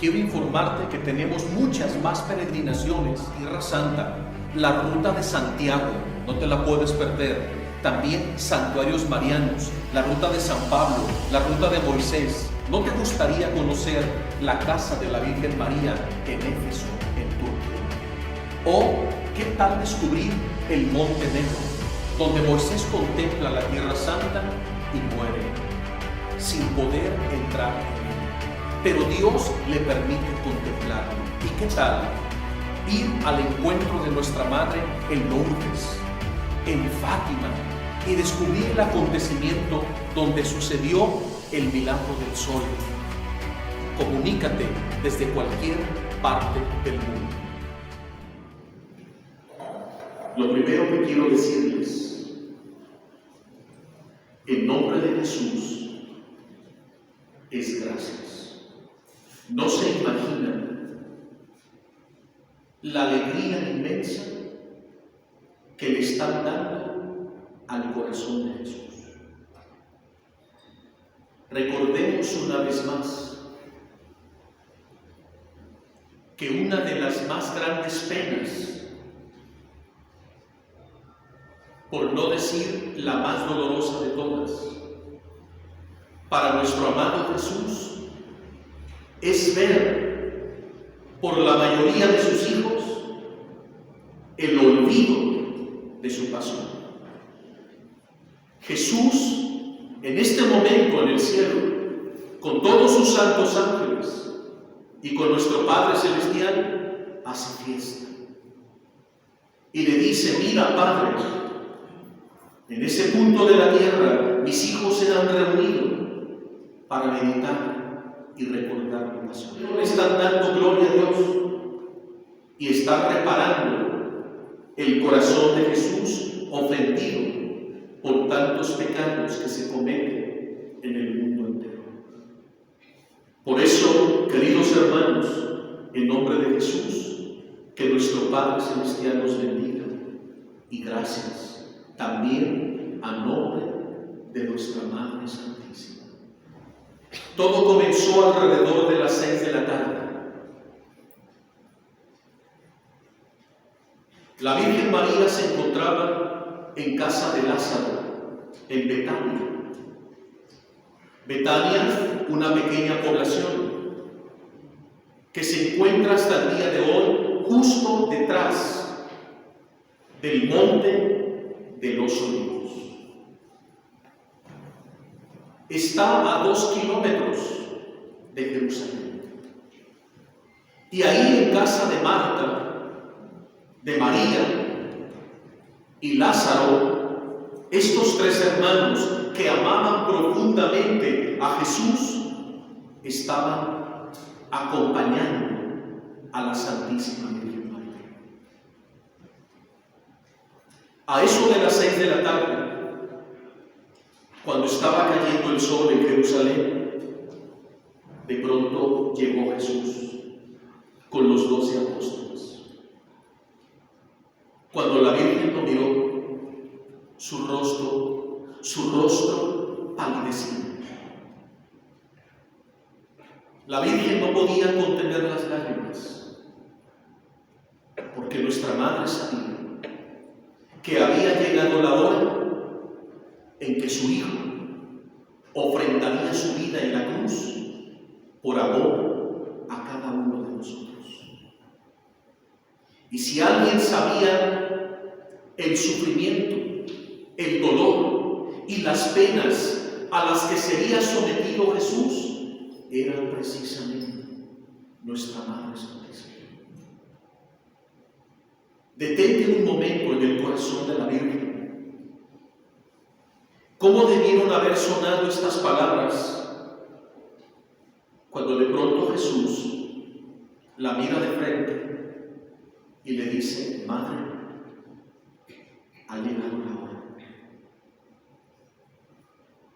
quiero informarte que tenemos muchas más peregrinaciones. Tierra Santa, la ruta de Santiago, no te la puedes perder. También santuarios marianos, la ruta de San Pablo, la ruta de Moisés. ¿No te gustaría conocer la casa de la Virgen María en Éfeso, en Turquía? ¿O qué tal descubrir el Monte Negro, donde Moisés contempla la Tierra Santa y muere sin poder entrar en él? Pero Dios le permite contemplarlo. ¿Y qué tal ir al encuentro de nuestra Madre en Lourdes, en Fátima, y descubrir el acontecimiento donde sucedió el milagro del sol? Comunícate desde cualquier parte del mundo. Lo primero que quiero decirles, en nombre de Jesús, es gracias. No se imaginan la alegría inmensa que le están dando al corazón de Jesús. Recordemos una vez más que una de las más grandes penas, por no decir la más dolorosa de todas, para nuestro amado Jesús, es ver por la mayoría de sus hijos el olvido de su pasión. Jesús, en este momento en el cielo, con todos sus santos ángeles y con nuestro Padre Celestial, hace fiesta. Y le dice: mira, Padre, en ese punto de la tierra mis hijos se han reunido para meditar y recordar mi pasión. Le están dando gloria a Dios y están reparando el corazón de Jesús ofendido por tantos pecados que se cometen en el mundo entero. Por eso, queridos hermanos, en nombre de Jesús, que nuestro Padre Celestial nos bendiga, y gracias también a nombre de nuestra Madre Santísima. Todo comenzó alrededor de las 6 de la tarde. La Virgen María se encontraba en casa de Lázaro, en Betania. Betania, una pequeña población que se encuentra hasta el día de hoy justo detrás del monte de los Olivos. Está a 2 kilómetros de Jerusalén. Y ahí, en casa de Marta, de María y Lázaro, estos 3 hermanos que amaban profundamente a Jesús, estaban acompañando a la Santísima Virgen María. A eso de las 6 de la tarde, cuando estaba cayendo el sol en Jerusalén, de pronto llegó Jesús con los 12 apóstoles. Cuando la Virgen lo miró, su rostro palidecía. La Virgen no podía contener las lágrimas, porque nuestra Madre sabía que había llegado la hora en que su Hijo ofrendaría su vida en la cruz por amor a cada uno de nosotros. Y si alguien sabía el sufrimiento, el dolor y las penas a las que sería sometido Jesús, era precisamente nuestra Madre Santísima. Detente un momento en el corazón de la Virgen. ¿Cómo debieron haber sonado estas palabras cuando de pronto Jesús la mira de frente y le dice: Madre, ha llegado la hora?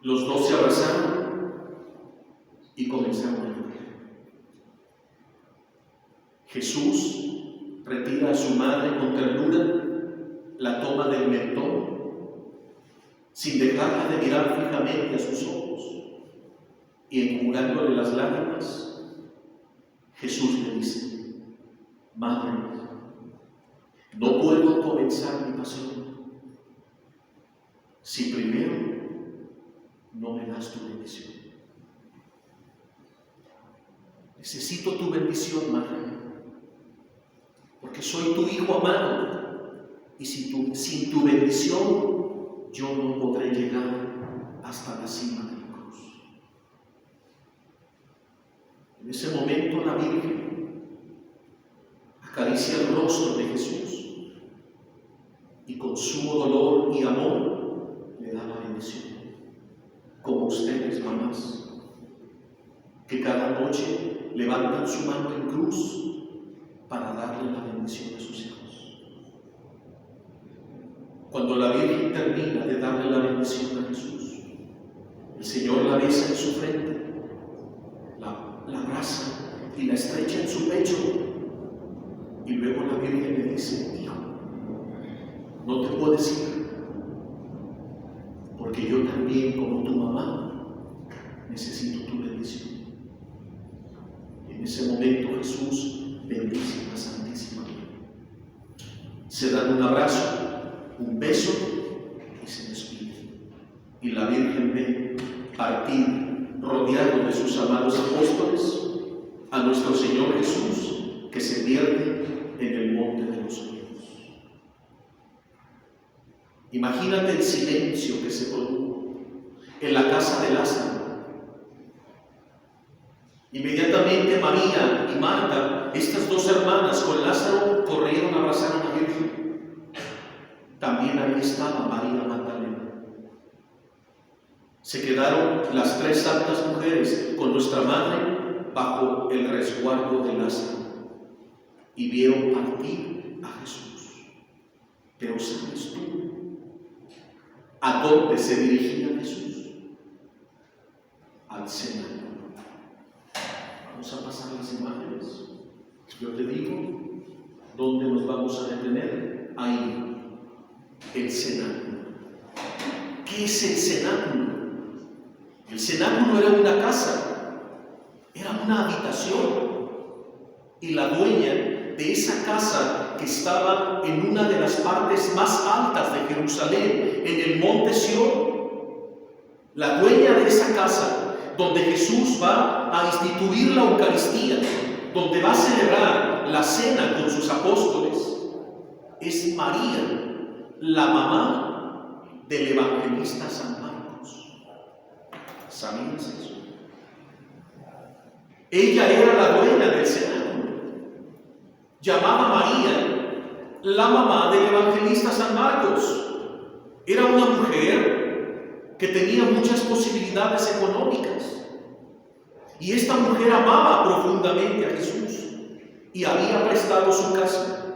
Los 2 se abrazaron y comenzaron a llorar. Jesús retira a su madre con ternura, la toma del mentón, sin dejarla de mirar fijamente a sus ojos, y enjugándole las lágrimas, Jesús le dice: Madre, no puedo comenzar mi pasión si primero no me das tu bendición. Necesito tu bendición, madre, porque soy tu hijo amado, y sin tu bendición yo no podré llegar hasta la cima de la cruz. En ese momento la Virgen acaricia el rostro de Jesús y con sumo dolor y amor le da la bendición, como ustedes, mamás, que cada noche levantan su mano en cruz para darle la bendición a sus hijos. Cuando la Virgen termina de darle la bendición a Jesús, el Señor la besa en su frente, la abraza y la estrecha en su pecho, y luego la Virgen le dice: hijo, no te puedes ir, porque yo también, como tu mamá, necesito tu bendición. En ese momento Jesús bendice a la Santísima Virgen. Se dan un abrazo, un beso y se despiden. Y la Virgen ve partir, rodeado de sus amados apóstoles, a nuestro Señor Jesús, que se pierde en el monte de los olivos. Imagínate el silencio que se produjo en la casa de Lázaro. Inmediatamente María y Marta, estas dos hermanas con Lázaro, corrieron a abrazar a la Virgen. También ahí estaba María Magdalena. Se quedaron las tres santas mujeres con nuestra madre bajo el resguardo de Lázaro y vieron partir a Jesús. Pero ¿sabes tú a dónde se dirigía Jesús? Al cenáculo. Vamos a pasar las imágenes. Yo te digo dónde nos vamos a detener. Ahí, el cenáculo. ¿Qué es el cenáculo? El cenáculo era una casa, era una habitación, y la dueña de esa casa, que estaba en una de las partes más altas de Jerusalén, en el monte Sión, la dueña de esa casa, donde Jesús va a instituir la Eucaristía, donde va a celebrar la cena con sus apóstoles, es María, la mamá del evangelista San Marcos. ¿Sabías eso? Ella era la dueña del cenáculo. Llamaba María la mamá del evangelista San Marcos. Era una mujer que tenía muchas posibilidades económicas. Y esta mujer amaba profundamente a Jesús y había prestado su casa.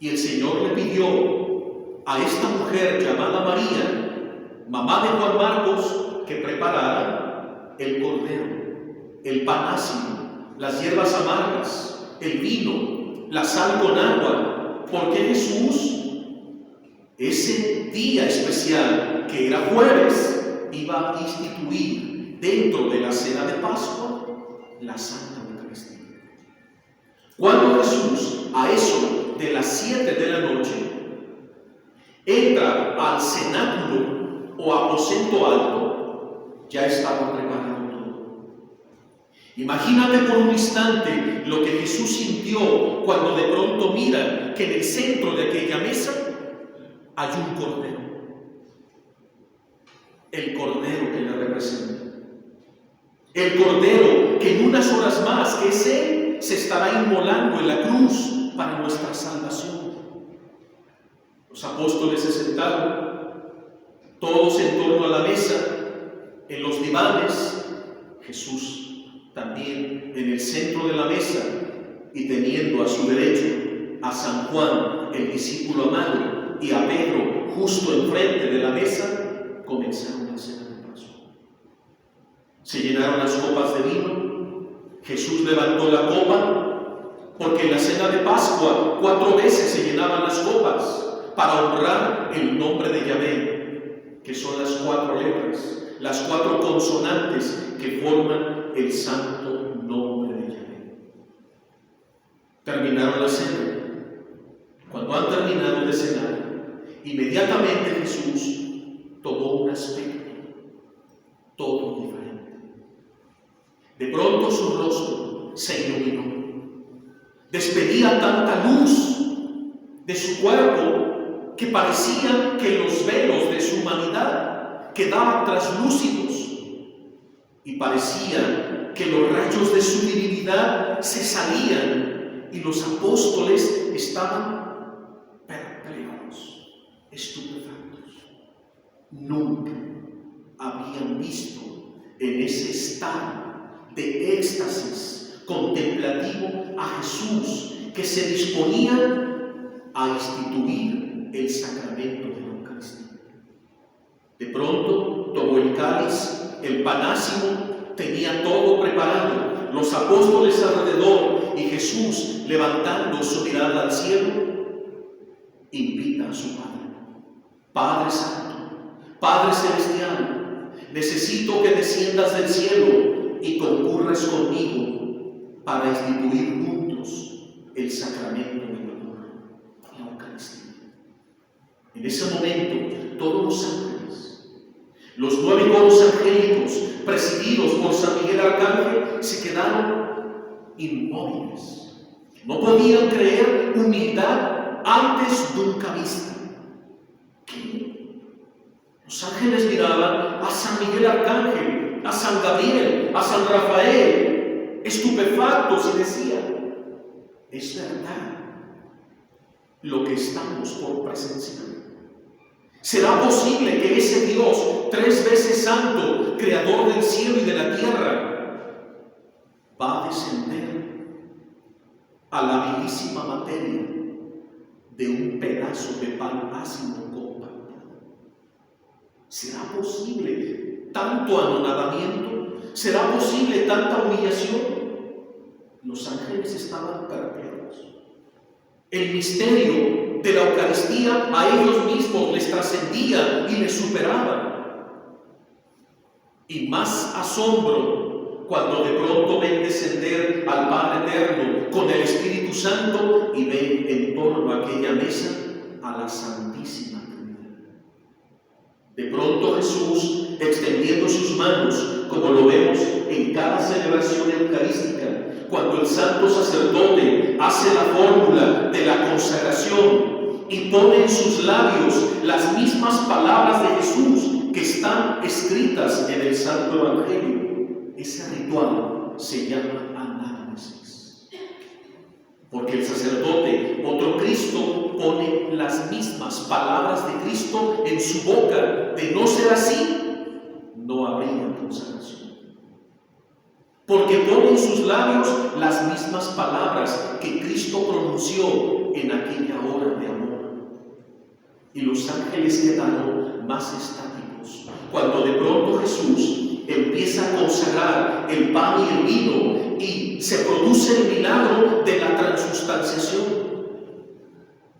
Y el Señor le pidió a esta mujer llamada María, mamá de Juan Marcos, que preparara el cordero, el pan ácido, las hierbas amargas, el vino, la sal con agua, porque Jesús, ese día especial que era jueves, iba a instituir dentro de la cena de Pascua la Santa Eucaristía. Cuando Jesús, a eso de las 7 de la noche, entra al cenáculo o aposento alto, ya estaba preparado todo. Imagínate por un instante lo que Jesús sintió cuando de pronto mira que en el centro de aquella mesa hay un cordero. El cordero que le representa. El cordero que en unas horas más, que es Él, se estará inmolando en la cruz para nuestra salvación. Los apóstoles se sentaron, todos en torno a la mesa, en los divanes, Jesús también en el centro de la mesa, y teniendo a su derecho a San Juan, el discípulo amado, y a Pedro justo enfrente de la mesa, comenzaron la cena de Pascua. Se llenaron las copas de vino, Jesús levantó la copa, porque en la cena de Pascua 4 veces se llenaban las copas para honrar el nombre de Yahvé, que son las 4 letras, las 4 consonantes que forman el santo nombre de Yahvé. terminaron la cena. Cuando han terminado de cenar, inmediatamente Jesús tomó un aspecto todo diferente. De pronto su rostro se iluminó. Despedía tanta luz de su cuerpo que parecía que los velos de su humanidad quedaban traslúcidos y parecía que los rayos de su divinidad se salían y los apóstoles estaban perplejos, estupefactos. Nunca habían visto en ese estado de éxtasis contemplativo a Jesús que se disponía a instituir el sacramento de la Eucaristía. De pronto tomó el cáliz, el panásimo, tenía todo preparado, los apóstoles alrededor y Jesús, levantando su mirada al cielo, invita a su Padre: Padre Santo, Padre Celestial, necesito que desciendas del cielo y concurras conmigo para instituir juntos el sacramento del amor, la Eucaristía. En ese momento, todos los ángeles, los 9 coros angélicos, presididos por San Miguel Arcángel, se quedaron inmóviles. No podían creer humildad antes nunca vista. ¿Qué? Los ángeles miraban a San Miguel Arcángel, a San Gabriel, a San Rafael, estupefactos, y decían: es verdad lo que estamos por presenciar. ¿Será posible que ese Dios, 3 veces santo, creador del cielo y de la tierra, va a descender a la vilísima materia de un pedazo de pan ácido compactado? ¿Será posible tanto anonadamiento? ¿Será posible tanta humillación? Los ángeles estaban perplejos. El misterio de la Eucaristía a ellos mismos les trascendía y les superaba. Y más asombro cuando de pronto ven descender al Padre Eterno con el Espíritu Santo y ven en torno a aquella mesa a la Santísima Trinidad. De pronto Jesús, extendiendo sus manos, como lo vemos en cada celebración eucarística, cuando el santo sacerdote hace la fórmula de la consagración y pone en sus labios las mismas palabras de Jesús que están escritas en el Santo Evangelio, ese ritual se llama análisis. Porque el sacerdote, otro Cristo, pone las mismas palabras de Cristo en su boca. De no ser así, no habría consagración. Porque pone en sus labios las mismas palabras que Cristo pronunció en aquella hora de amor. Y los ángeles quedaron más estáticos cuando de pronto Jesús empieza a consagrar el pan y el vino y se produce el milagro de la transustanciación.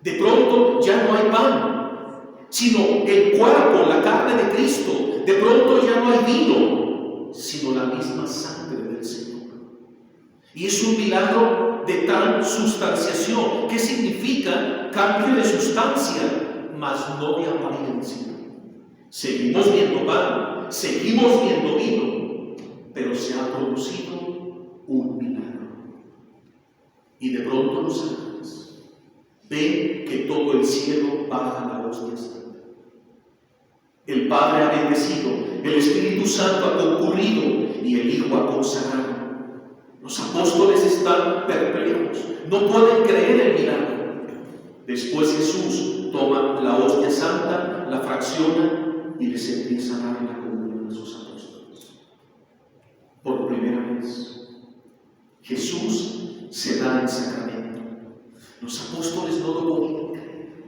De pronto ya no hay pan, sino el cuerpo, la carne de Cristo. De pronto ya no hay vino, sino la misma sangre del Señor. Y es un milagro de transustanciación. ¿Qué significa? Cambio de sustancia, mas no de apariencia. Seguimos viendo pan, seguimos viendo vino, pero se ha producido un milagro. Y de pronto los ángeles ven que todo el cielo baja la hostia santa. El Padre ha bendecido, el Espíritu Santo ha concurrido y el Hijo ha consagrado. Los apóstoles están perplejos, no pueden creer el milagro. Después Jesús toma la hostia santa, la fracciona y les empieza a dar la comunión a sus apóstoles. Por primera vez, Jesús se da el sacramento. Los apóstoles no lo podían creer.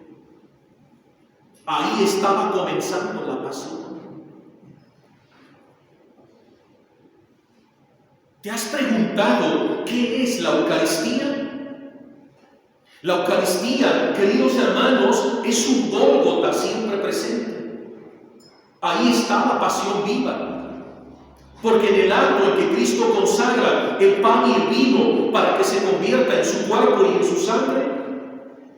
Ahí estaba comenzando la pasión. ¿Te has preguntado qué es la Eucaristía? La Eucaristía, queridos hermanos, es un Gólgota siempre presente. Ahí está la pasión viva. Porque en el acto en que Cristo consagra el pan y el vino para que se convierta en su cuerpo y en su sangre,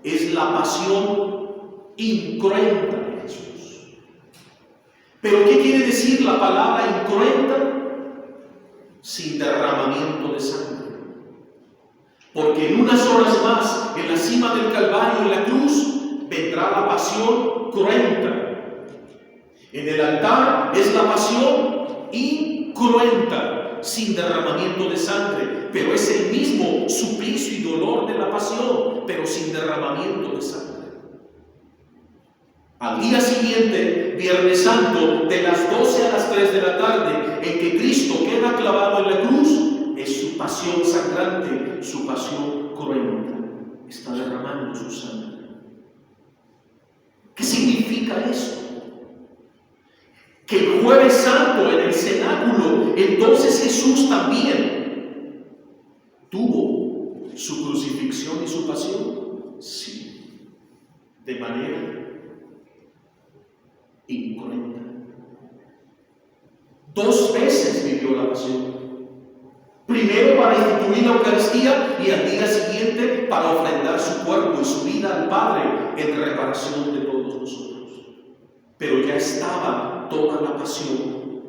es la pasión incruenta de Jesús. ¿Pero qué quiere decir la palabra incruenta? Sin derramamiento de sangre. Porque en unas horas más, en la cima del Calvario, en la cruz, vendrá la pasión cruenta. En el altar es la pasión incruenta, sin derramamiento de sangre, pero es el mismo suplicio y dolor de la pasión, pero sin derramamiento de sangre. Al día siguiente, Viernes Santo, de las 12 a las 3 de la tarde, en que Cristo queda clavado en la cruz, es su pasión sangrante, su pasión cruenta. Está derramando su sangre. ¿Qué significa esto? Que el Jueves Santo en el cenáculo, entonces Jesús también tuvo su crucifixión y su pasión. Sí, de manera incruenta. 2 veces vivió la pasión. Primero para instituir la Eucaristía y al día siguiente para ofrendar su cuerpo y su vida al Padre en reparación de todos nosotros. Pero ya estaba toda la pasión,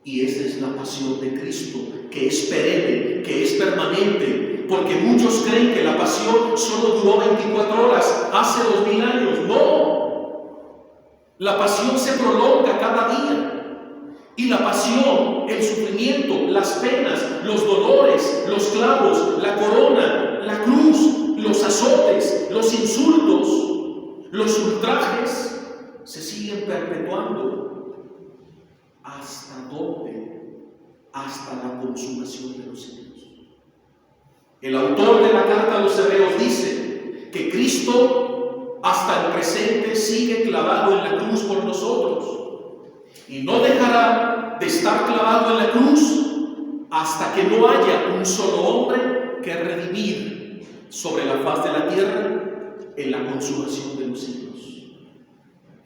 y esa es la pasión de Cristo, que es perenne, que es permanente, porque muchos creen que la pasión solo duró 24 horas, hace 2000 años. No, la pasión se prolonga cada día. Y la pasión, el sufrimiento, las penas, los dolores, los clavos, la corona, la cruz, los azotes, los insultos, los ultrajes, se siguen perpetuando. ¿Hasta dónde? Hasta la consumación de los siglos. El autor de la carta a los Hebreos dice que Cristo hasta el presente sigue clavado en la cruz por nosotros. Y no dejará de estar clavado en la cruz hasta que no haya un solo hombre que redimir sobre la faz de la tierra en la consumación de los siglos.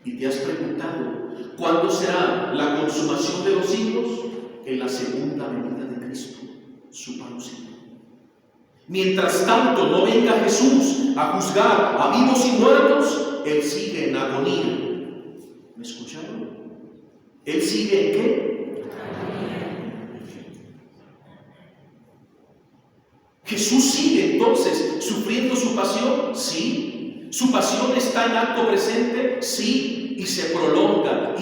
Y te has preguntado, ¿cuándo será la consumación de los siglos? En la segunda venida de Cristo, su parucía. Mientras tanto no venga Jesús a juzgar a vivos y muertos, Él sigue en agonía. ¿Me escucharon? ¿Él sigue en qué? ¿Jesús sigue entonces sufriendo su pasión? Sí. ¿Su pasión está en acto presente? Sí. Y se prolonga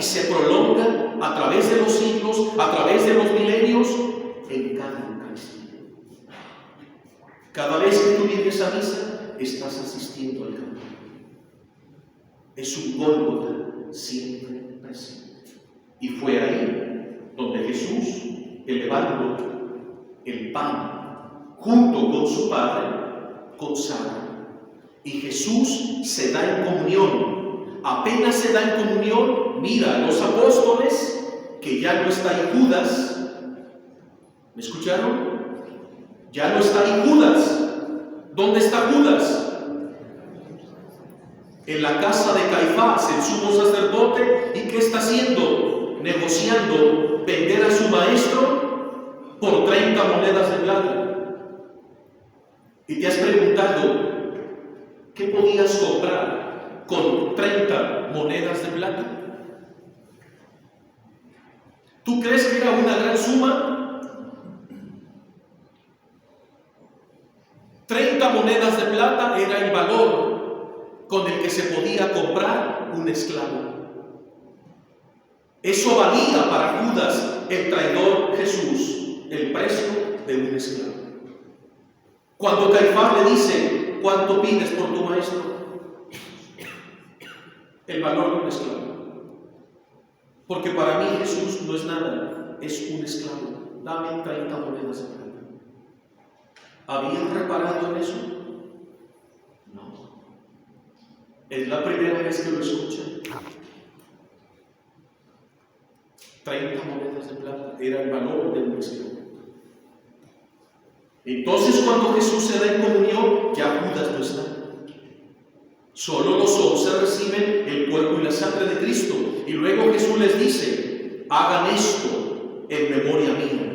a través de los siglos, a través de los milenios, en cada Eucaristía. Cada vez que tú vienes a misa, estás asistiendo al canto. Es un Gólgota siempre presente. Y fue ahí donde Jesús, elevando el pan junto con su Padre, consagra. Y Jesús se da en comunión. Apenas se da en comunión, mira a los apóstoles, que ya no está ahí Judas. ¿Me escucharon? Ya no está ahí Judas. ¿Dónde está Judas? En la casa de Caifás, el sumo sacerdote. ¿Y qué está haciendo? Negociando vender a su maestro por 30 monedas de plata. Y te has preguntado, ¿qué podías comprar con 30 monedas de plata? ¿Tú crees que era una gran suma? 30 monedas de plata era el valor con el que se podía comprar un esclavo. Eso valía para Judas, el traidor Jesús, el precio de un esclavo. Cuando Caifás le dice, ¿cuánto pides por tu maestro? El valor de un esclavo. Porque para mí Jesús no es nada, es un esclavo. Dame 30 monedas de plata. ¿Habían reparado en eso? No. Es la primera vez que lo escuchan. 30 monedas de plata era el valor de un esclavo. Entonces, cuando Jesús se da en comunión, ya Judas no está. Solo los 11 reciben el cuerpo y la sangre de Cristo. Y luego Jesús les dice, hagan esto en memoria mía.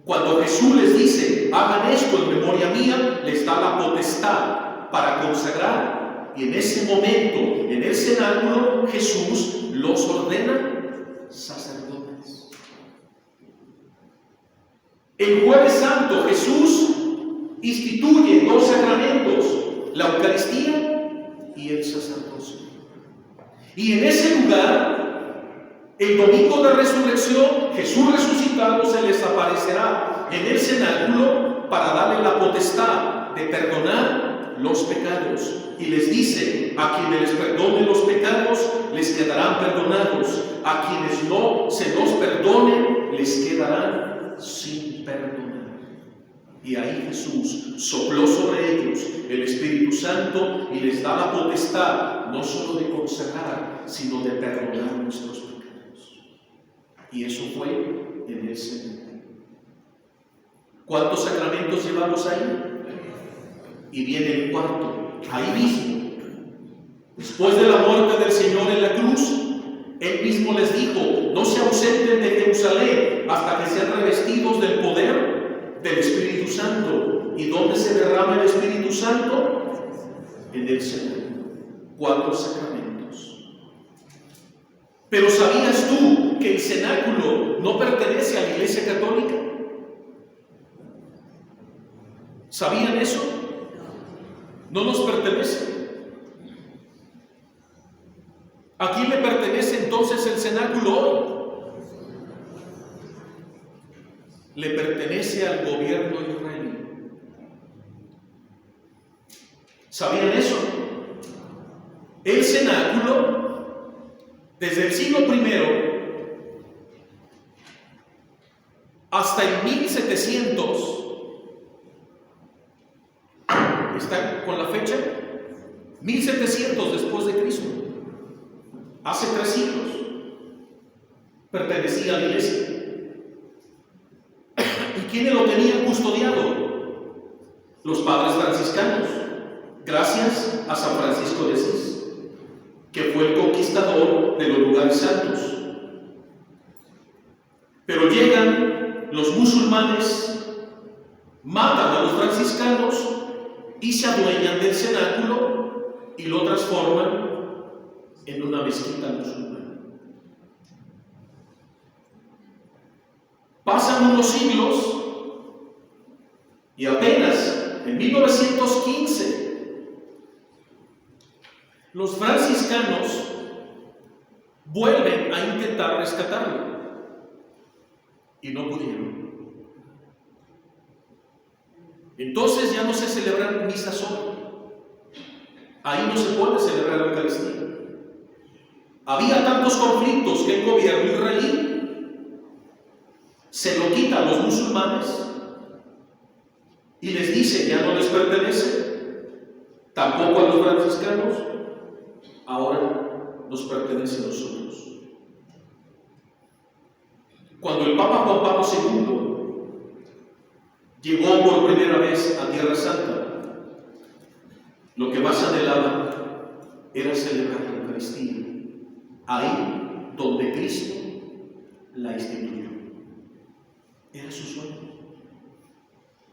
Cuando Jesús les dice, hagan esto en memoria mía, les da la potestad para consagrar. Y en ese momento, en el cenáculo, Jesús los ordena sacerdotes. El Jueves Santo, Jesús instituye dos sacramentos, la Eucaristía y el sacerdocio. Y en ese lugar, el domingo de resurrección, Jesús resucitado se les aparecerá en el cenáculo para darle la potestad de perdonar los pecados. Y les dice, a quienes les perdone los pecados, les quedarán perdonados. A quienes no se los perdone, les quedarán sin perdonar. Y ahí Jesús sopló sobre ellos el Espíritu Santo y les da la potestad no solo de consagrar, sino de perdonar nuestros pecados. Y eso fue en el cenáculo. ¿Cuántos sacramentos llevamos ahí? Y viene el cuarto, ahí mismo. Después de la muerte del Señor en la cruz, Él mismo les dijo, no se ausenten de Jerusalén hasta que sean revestidos del poder del Espíritu Santo. ¿Y dónde se derrama el Espíritu Santo? En el cenáculo. 4 sacramentos. Pero ¿sabías tú que el cenáculo no pertenece a la Iglesia Católica? ¿Sabían eso? No nos pertenece. ¿A quién le pertenece entonces el cenáculo hoy? Le pertenece al gobierno israelí. ¿Sabían eso? El cenáculo, desde el siglo I hasta el 1700, ¿está con la fecha? 1700 después de Cristo, hace 3 siglos, pertenecía a la iglesia. ¿Y quiénes lo tenían custodiado? Los padres franciscanos, gracias a San Francisco de Asís, que fue el conquistador de los lugares santos. Pero llegan los musulmanes, matan a los franciscanos y se adueñan del cenáculo y lo transforman en una mezquita musulmana. Pasan unos siglos y apenas en 1915 los franciscanos vuelven a intentar rescatarlo y no pudieron. Entonces ya no se celebran misas solo. Ahí no se puede celebrar la Eucaristía. Había tantos conflictos que el gobierno israelí se lo quita a los musulmanes y les dice ya no les pertenece, tampoco a los franciscanos, ahora nos pertenece a nosotros. Cuando el Papa Juan Pablo II llegó por primera vez a Tierra Santa, lo que más anhelaba era celebrar la Eucaristía, ahí donde Cristo la instituyó. Era su sueño.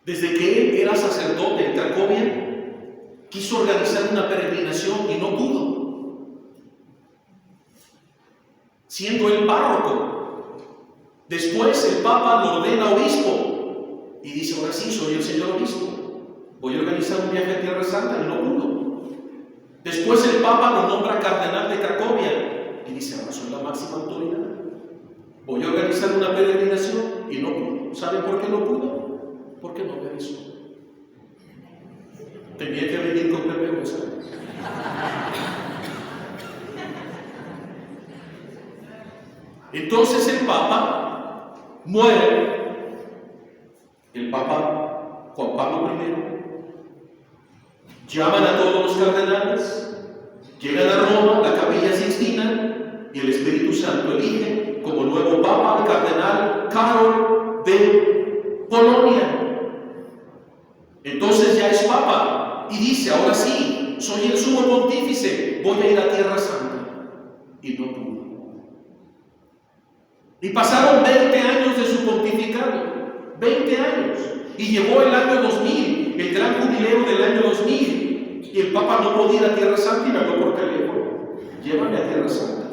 Desde que él era sacerdote en Cracovia, quiso organizar una peregrinación y no pudo. Siendo el párroco, después el Papa lo ordena obispo y dice, ahora sí, soy el señor obispo, voy a organizar un viaje a Tierra Santa y no pudo. Después el Papa lo nombra cardenal de Cracovia y dice, ahora soy la máxima autoridad, voy a organizar una peregrinación y no pudo. ¿Saben por qué no pudo? Porque no me avisó. Tenía que venir con Pepe González. Entonces el Papa muere, el Papa Juan Pablo I, llaman a todos los cardenales, llegan a Roma, la Capilla Sixtina, y el Espíritu Santo elige como nuevo Papa al cardenal Karol de Polonia. Entonces ya es Papa y dice, ahora sí, soy el sumo pontífice, voy a ir a Tierra Santa. Y no pudo. Y pasaron 20 años Y llegó el año 2000, el gran jubileo del año 2000, y el Papa no podía ir a Tierra Santa y me habló por teléfono: llévame a Tierra Santa.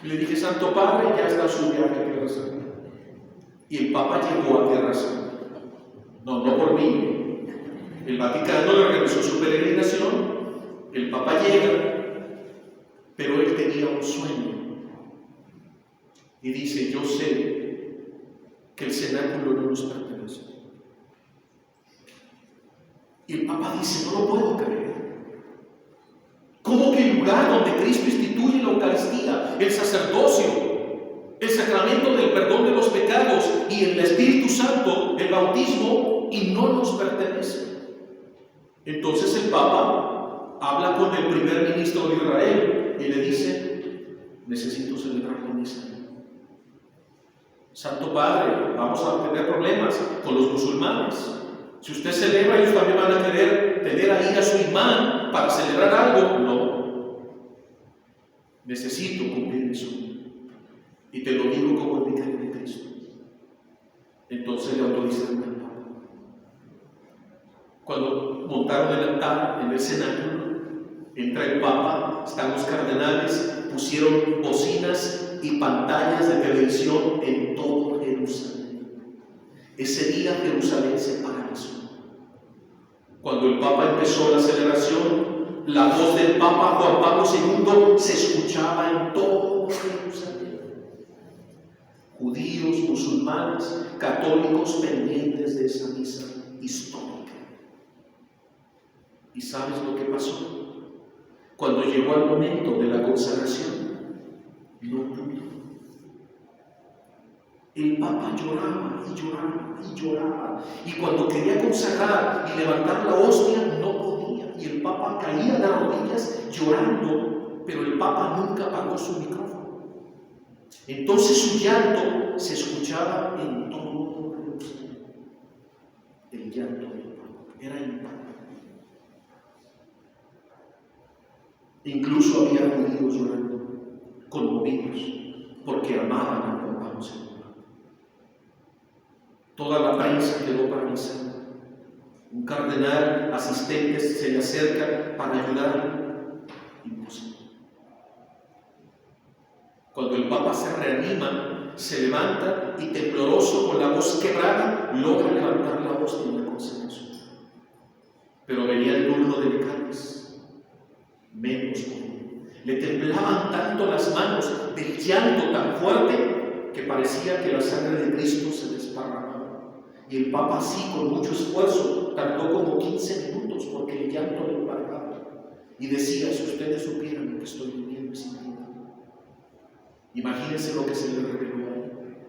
Y le dije: Santo Padre, ya está su viaje a Tierra Santa. Y el Papa llegó a Tierra Santa. No por mí. El Vaticano le organizó su peregrinación. El Papa llega, pero él tenía un sueño. Y dice: yo sé que el cenáculo no nos pertenece. Y el Papa dice: no lo puedo creer. ¿Cómo que el lugar donde Cristo instituye la Eucaristía, el sacerdocio, el sacramento del perdón de los pecados y el Espíritu Santo, el bautismo, y no nos pertenece? Entonces el Papa habla con el primer ministro de Israel y le dice: necesito celebrar la misa. Santo Padre, vamos a tener problemas con los musulmanes. Si usted celebra, ellos también van a querer tener ahí a su imán para celebrar algo. No. Necesito cumplir mi sueño. Y te lo digo como el vicario de Cristo. Entonces le autorizaron al Papa. Cuando montaron el altar en el cenáculo, entra el Papa, están los cardenales, pusieron bocinas y pantallas de televisión en todo Jerusalén. Ese día Jerusalén se paralizó. Cuando el Papa empezó la celebración, la voz del Papa Juan Pablo II se escuchaba en todo Jerusalén. Judíos, musulmanes, católicos pendientes de esa misa histórica. ¿Y sabes lo que pasó? Cuando llegó el momento de la consagración, no pudo. El Papa lloraba y lloraba y lloraba. Y cuando quería consagrar y levantar la hostia, no podía. Y el Papa caía de rodillas llorando, pero el Papa nunca apagó su micrófono. Entonces su llanto se escuchaba en todo Jerusalén. El llanto del Papa era impactante. Incluso había judíos llorando, conmovidos, porque amaban a Juan Pablo II. Toda la prensa quedó paralizada. Un cardenal asistente se le acerca para ayudarlo. Imposible. Cuando el Papa se reanima, se levanta y tembloroso, con la voz quebrada, logra levantar la hostia en la consagración. Pero venía el turno de Cáliz, menos común. Le temblaban tanto las manos del llanto tan fuerte que parecía que la sangre de Cristo se desparramaba. Y el Papa, así, con mucho esfuerzo, tardó como 15 minutos porque el llanto le embargaba. Y decía: si ustedes supieran lo que estoy viviendo y sintiendo. Imagínense lo que se le reveló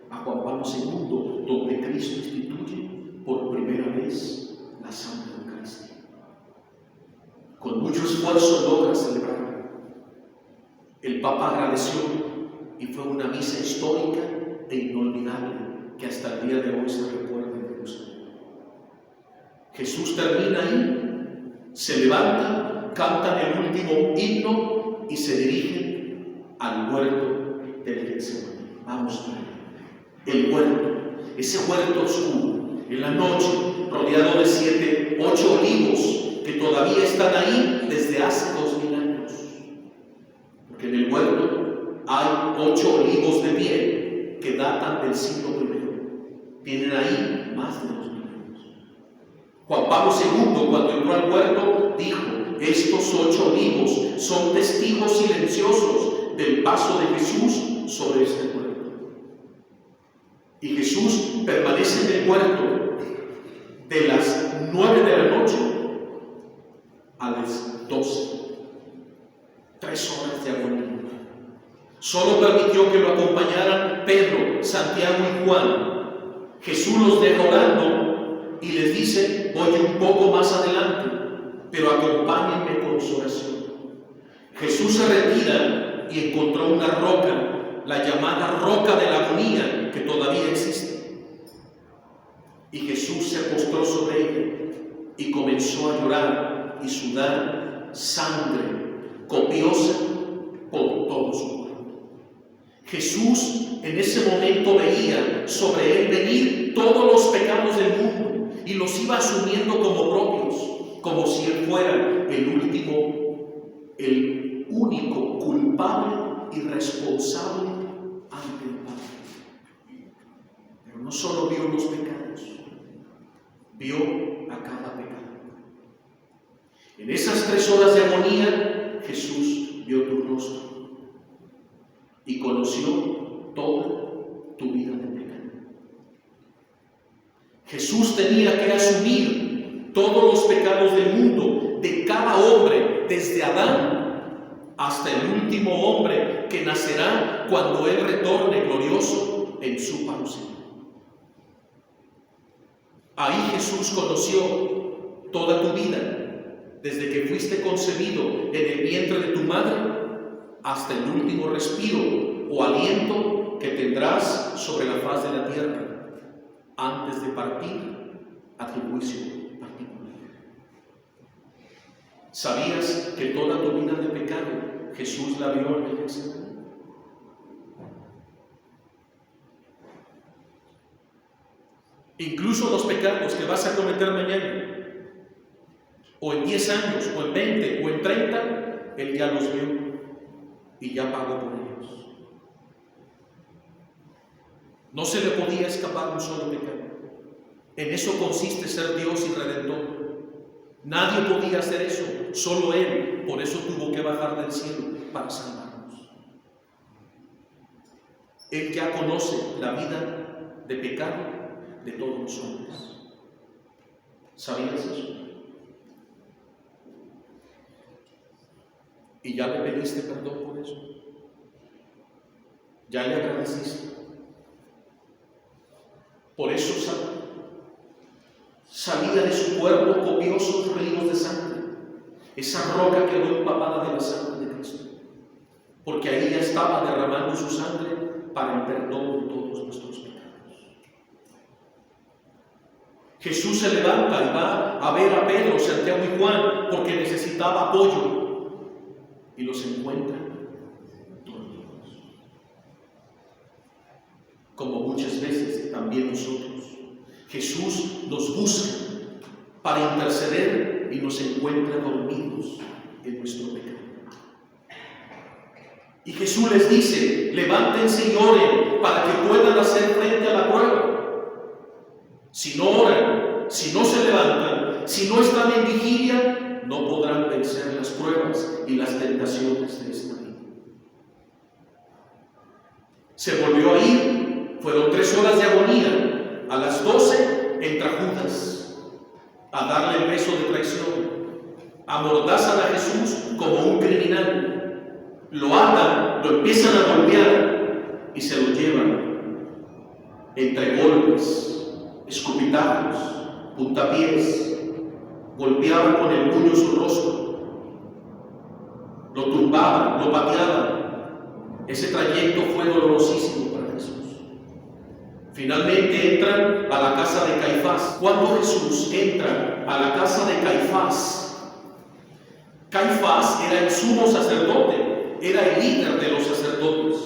a Juan Pablo II, donde Cristo instituye por primera vez la Santa Eucaristía. Con mucho esfuerzo logra celebrar. El Papa agradeció y fue una misa histórica e inolvidable que hasta el día de hoy se recuerda en Jerusalén. Jesús termina ahí, se levanta, cantan el último himno y se dirigen al huerto del Getsemaní. Vamos a ver. El huerto, ese huerto oscuro, en la noche, rodeado de 7, 8 olivos que todavía están ahí desde hace 2000 años. Porque en el huerto hay 8 olivos de pie que datan del siglo I. Tienen ahí más de 2000 años. Juan Pablo II, cuando entró al huerto, dijo: estos 8 olivos son testigos silenciosos del paso de Jesús sobre este huerto. Y Jesús permanece en el huerto de las 9 de la noche a las 12. 3 horas de agonía. Solo permitió que lo acompañaran Pedro, Santiago y Juan. Jesús los deja orando y les dice: voy un poco más adelante, pero acompáñenme con su oración. Jesús se retira y encontró una roca, la llamada roca de la agonía, que todavía existe. Y Jesús se postró sobre ella y comenzó a llorar y sudar sangre copiosa por todo su cuerpo. Jesús en ese momento veía sobre él venir todos los pecados del mundo y los iba asumiendo como propios, como si él fuera el único culpable y responsable ante el Padre. Pero no solo vio los pecados, vio a cada pecado. En esas 3 horas de agonía, Jesús vio tu rostro y conoció toda tu vida de pecado. Jesús tenía que asumir todos los pecados del mundo, de cada hombre, desde Adán hasta el último hombre que nacerá cuando Él retorne glorioso en su parucía. Ahí Jesús conoció toda tu vida, desde que fuiste concebido en el vientre de tu madre hasta el último respiro o aliento que tendrás sobre la faz de la tierra antes de partir a tu juicio particular. ¿Sabías que toda tu vida de pecado Jesús la vio en el Getsemaní? Incluso los pecados que vas a cometer mañana, o en 10 años, o en 20, o en 30, Él ya los vio y ya pagó por ellos. No se le podía escapar un solo pecado. En eso consiste ser Dios y Redentor. Nadie podía hacer eso, solo Él. Por eso tuvo que bajar del cielo para salvarnos. Él ya conoce la vida de pecado de todos los hombres. ¿Sabías eso? ¿Y ya le pediste perdón por eso? ¿Ya le agradeciste? Por eso salía de su cuerpo copiosos ríos de sangre. Esa roca quedó empapada de la sangre de Cristo, porque ahí ya estaba derramando su sangre para el perdón de todos nuestros pecados. Jesús se levanta y va a ver a Pedro, Santiago y Juan porque necesitaba apoyo. Y los encuentra dormidos. Como muchas veces también nosotros. Jesús nos busca para interceder y nos encuentra dormidos en nuestro pecado. Y Jesús les dice: levántense y oren para que puedan hacer frente a la prueba. Si no oran, si no se levantan, si no están en vigilia, no podrán vencer las pruebas y las tentaciones de esta vida. Se volvió a ir, fueron 3 horas de agonía. A las 12 entra Judas a darle el beso de traición. Amordazan a Jesús como un criminal. Lo atan, lo empiezan a golpear y se lo llevan entre golpes, escupitajos, puntapiés. Golpeaban con el puño su rostro, lo tumbaban, lo pateaban. Ese trayecto fue dolorosísimo para Jesús. Finalmente entran a la casa de Caifás. Cuando Jesús entra a la casa de Caifás, Caifás era el sumo sacerdote, era el líder de los sacerdotes,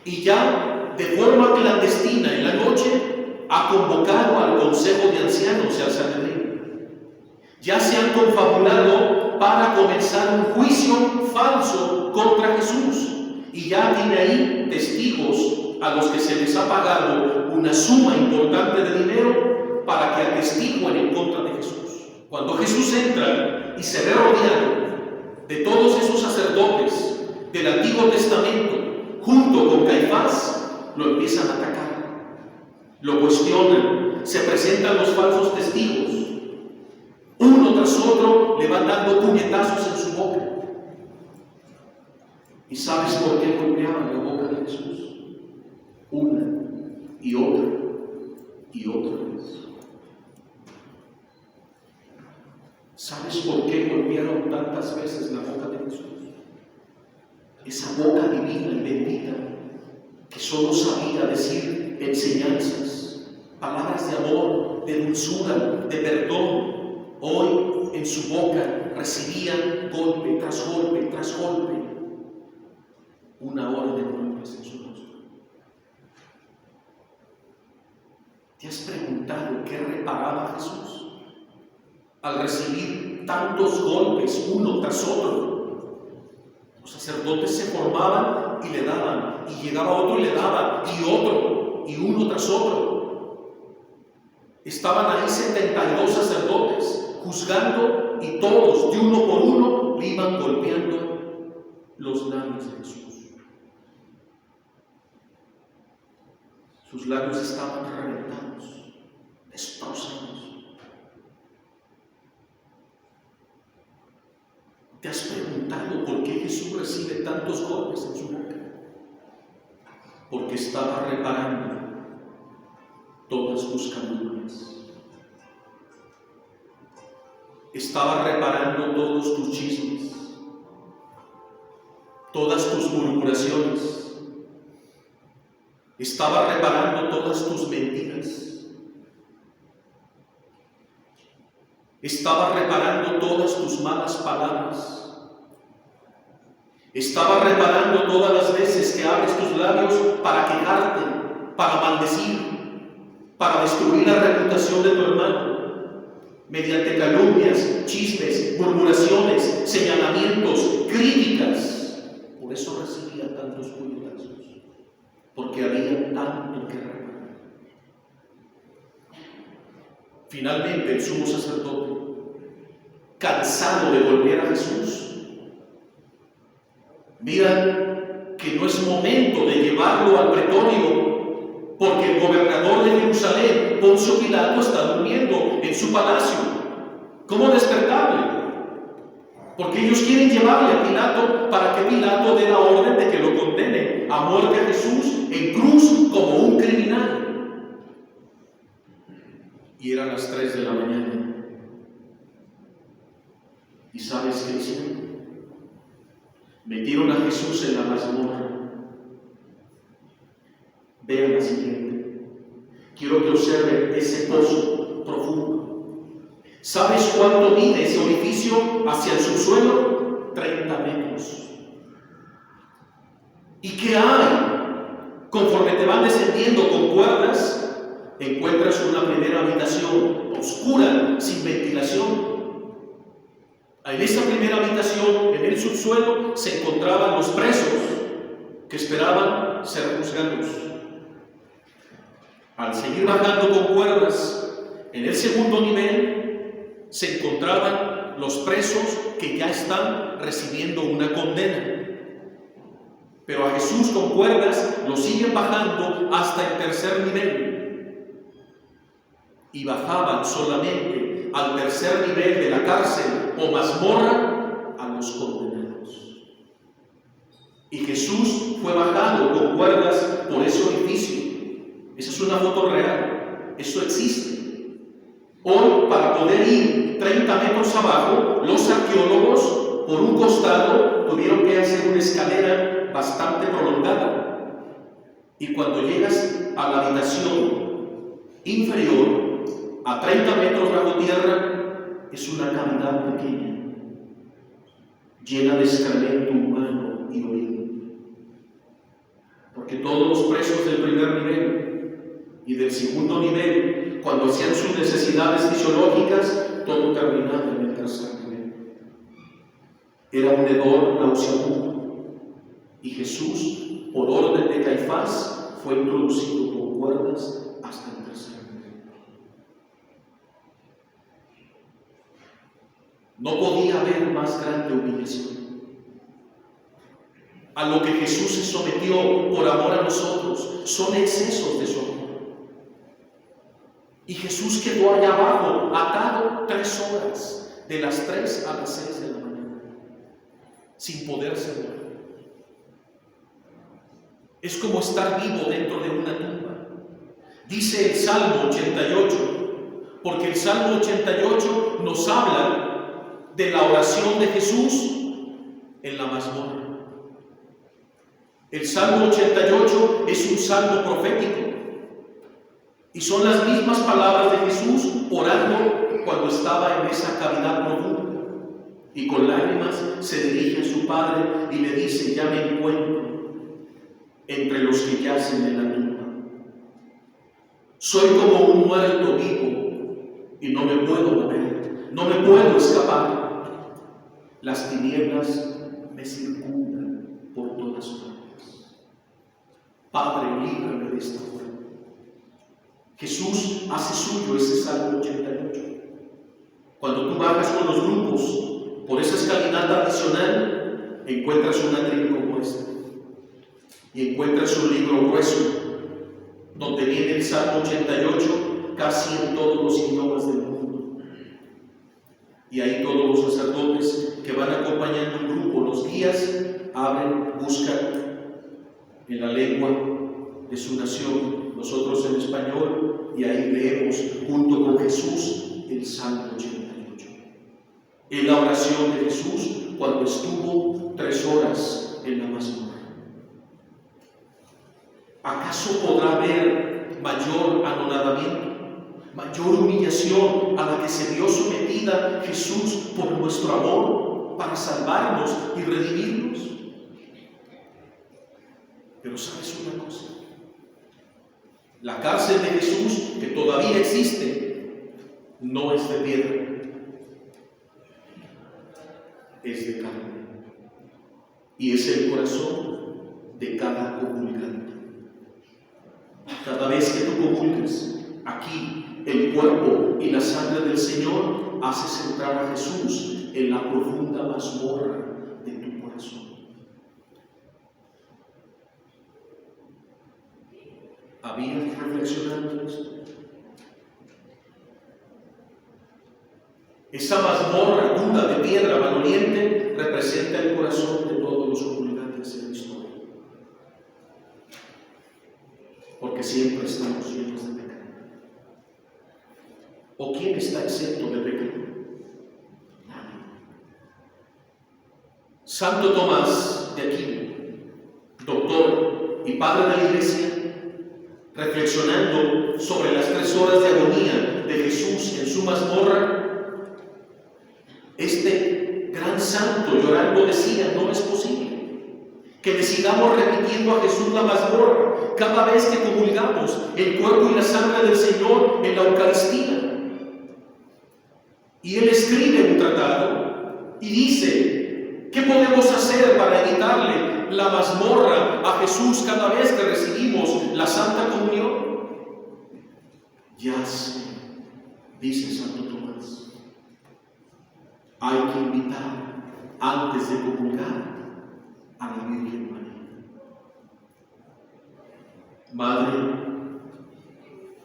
y ya de forma clandestina en la noche ha convocado al consejo de ancianos y al Sanedrín. Ya se han confabulado para comenzar un juicio falso contra Jesús. Y ya tiene ahí testigos a los que se les ha pagado una suma importante de dinero para que atestiguen en contra de Jesús. Cuando Jesús entra y se ve rodeado de todos esos sacerdotes del Antiguo Testamento, junto con Caifás, lo empiezan a atacar. Lo cuestionan, se presentan los falsos testigos. Uno tras otro le van dando puñetazos en su boca. ¿Y sabes por qué golpeaban la boca de Jesús? Una y otra vez. ¿Sabes por qué golpearon tantas veces la boca de Jesús? Esa boca divina y bendita que solo sabía decir enseñanzas, palabras de amor, de dulzura, de perdón. Hoy en su boca recibían golpe tras golpe tras golpe. Una hora de golpes en su rostro. ¿Te has preguntado qué reparaba Jesús al recibir tantos golpes uno tras otro? Los sacerdotes se formaban y le daban, y llegaba otro y le daba, y otro, y uno tras otro. Estaban ahí 72 sacerdotes juzgando, y todos, de uno por uno, le iban golpeando los labios de Jesús. Sus labios estaban reventados, destrozados. ¿Te has preguntado por qué Jesús recibe tantos golpes en su boca? Porque estaba reparando todas tus caduras. Estaba reparando todos tus chismes, todas tus murmuraciones. Estaba reparando todas tus mentiras. Estaba reparando todas tus malas palabras. Estaba reparando todas las veces que abres tus labios para quejarte, para maldecir, para destruir la reputación de tu hermano, mediante calumnias, chismes, murmuraciones, señalamientos, críticas. Por eso recibía tantos puñetazos, porque había tanto que reparar. Finalmente, el sumo sacerdote, cansado de golpear a Jesús, mira que no es momento de llevarlo al pretorio, porque el gobernador de Jerusalén, Poncio Pilato, está durmiendo en su palacio. ¿Cómo despertarle? Porque ellos quieren llevarle a Pilato para que Pilato dé la orden de que lo condene a muerte a Jesús en cruz como un criminal. Y eran las 3 de la mañana. ¿Y sabes qué hicieron? Metieron a Jesús en la mazmorra. Vean la siguiente. Quiero que observen ese pozo profundo. ¿Sabes cuánto mide ese orificio hacia el subsuelo? 30 metros. ¿Y qué hay? Conforme te van descendiendo con cuerdas, encuentras una primera habitación oscura, sin ventilación. En esa primera habitación, en el subsuelo, se encontraban los presos que esperaban ser juzgados. Al seguir bajando con cuerdas, en el segundo nivel se encontraban los presos que ya están recibiendo una condena. Pero a Jesús con cuerdas lo siguen bajando hasta el tercer nivel. Y bajaban solamente al tercer nivel de la cárcel o mazmorra a los condenados. Y Jesús fue bajado con cuerdas por ese orificio. Esa es una foto real. Eso existe. Hoy, para poder ir 30 metros abajo, los arqueólogos, por un costado, tuvieron que hacer una escalera bastante prolongada. Y cuando llegas a la habitación inferior, a 30 metros bajo tierra, es una cavidad pequeña, llena de excremento humano y orina. Porque todos los presos del primer nivel y del segundo nivel, cuando hacían sus necesidades fisiológicas, todo terminaba en el tercer nivel. Era un hedor nauseabundo. Y Jesús, por orden de Caifás, fue introducido con cuerdas hasta el tercer nivel. No podía haber más grande humillación. A lo que Jesús se sometió por amor a nosotros son excesos de su amor. Y Jesús quedó allá abajo, atado 3 horas, de las 3 a las 6 de la mañana, sin poderse mover. Es como estar vivo dentro de una tumba. Dice el Salmo 88, porque el Salmo 88 nos habla de la oración de Jesús en la mazmorra. El Salmo 88 es un salmo profético y son las mismas palabras de Jesús orando cuando estaba en esa cavidad profunda, y con lágrimas se dirige a su Padre y le dice: ya me encuentro entre los que yacen en la tumba. Soy como un muerto vivo y no me puedo mover, no me puedo escapar. Las tinieblas me circundan por todas partes. Padre, líbrame de esta hora. Jesús hace suyo ese Salmo 88. Cuando tú bajas con los grupos por esa escalinata adicional, encuentras un atril como este. Y encuentras un libro grueso, donde viene el Salmo 88 casi en todos los idiomas del mundo. Y ahí todos los sacerdotes que van acompañando un grupo, los guías, abren, buscan en la lengua de su nación, nosotros en español, y ahí leemos junto con Jesús el Salmo 88. Es la oración de Jesús cuando estuvo 3 horas en la mazmorra. ¿Acaso podrá haber mayor anonadamiento, mayor humillación a la que se vio sometida Jesús por nuestro amor para salvarnos y redimirnos? Pero ¿sabes una cosa? La cárcel de Jesús, que todavía existe, no es de piedra, es de carne. Y es el corazón de cada comulgante. Cada vez que tú comulgas, aquí el cuerpo y la sangre del Señor haces entrar a Jesús en la profunda mazmorra de tu corazón. ¿Habías reflexionado en esto? Esa mazmorra dura de piedra maloliente representa el corazón de todos los comulgantes en la historia. Porque siempre estamos llenos de pecado. ¿O quién está exento de pecado? Nadie. Santo Tomás de Aquino, doctor y padre de la Iglesia, reflexionando sobre las 3 horas de agonía de Jesús en su mazmorra, este gran santo llorando decía: no es posible que le sigamos repitiendo a Jesús la mazmorra cada vez que comulgamos el cuerpo y la sangre del Señor en la Eucaristía. Y él escribe un tratado y dice: ¿qué podemos hacer para evitarle la mazmorra a Jesús cada vez que recibimos la Santa Comunión? Ya sé, dice Santo Tomás, hay que invitar antes de comulgar a la Virgen María. Madre,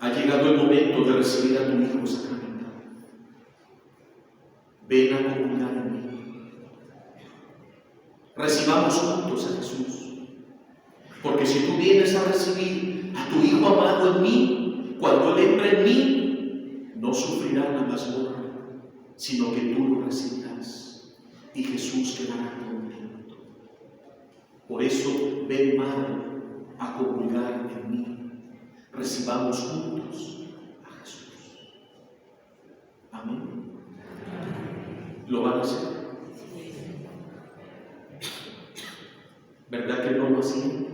ha llegado el momento de recibir a tu Hijo sacramentado. Ven a comulgar en mí. Recibamos juntos a Jesús. Porque si tú vienes a recibir a tu Hijo amado en mí, cuando Él entre en mí, no sufrirá la mazmorra, sino que tú lo recibirás y Jesús quedará contento. Por eso, ven, Madre, a comulgar en mí. Recibamos juntos a Jesús. Amén. ¿Lo van a hacer? ¿Verdad que no lo hacían?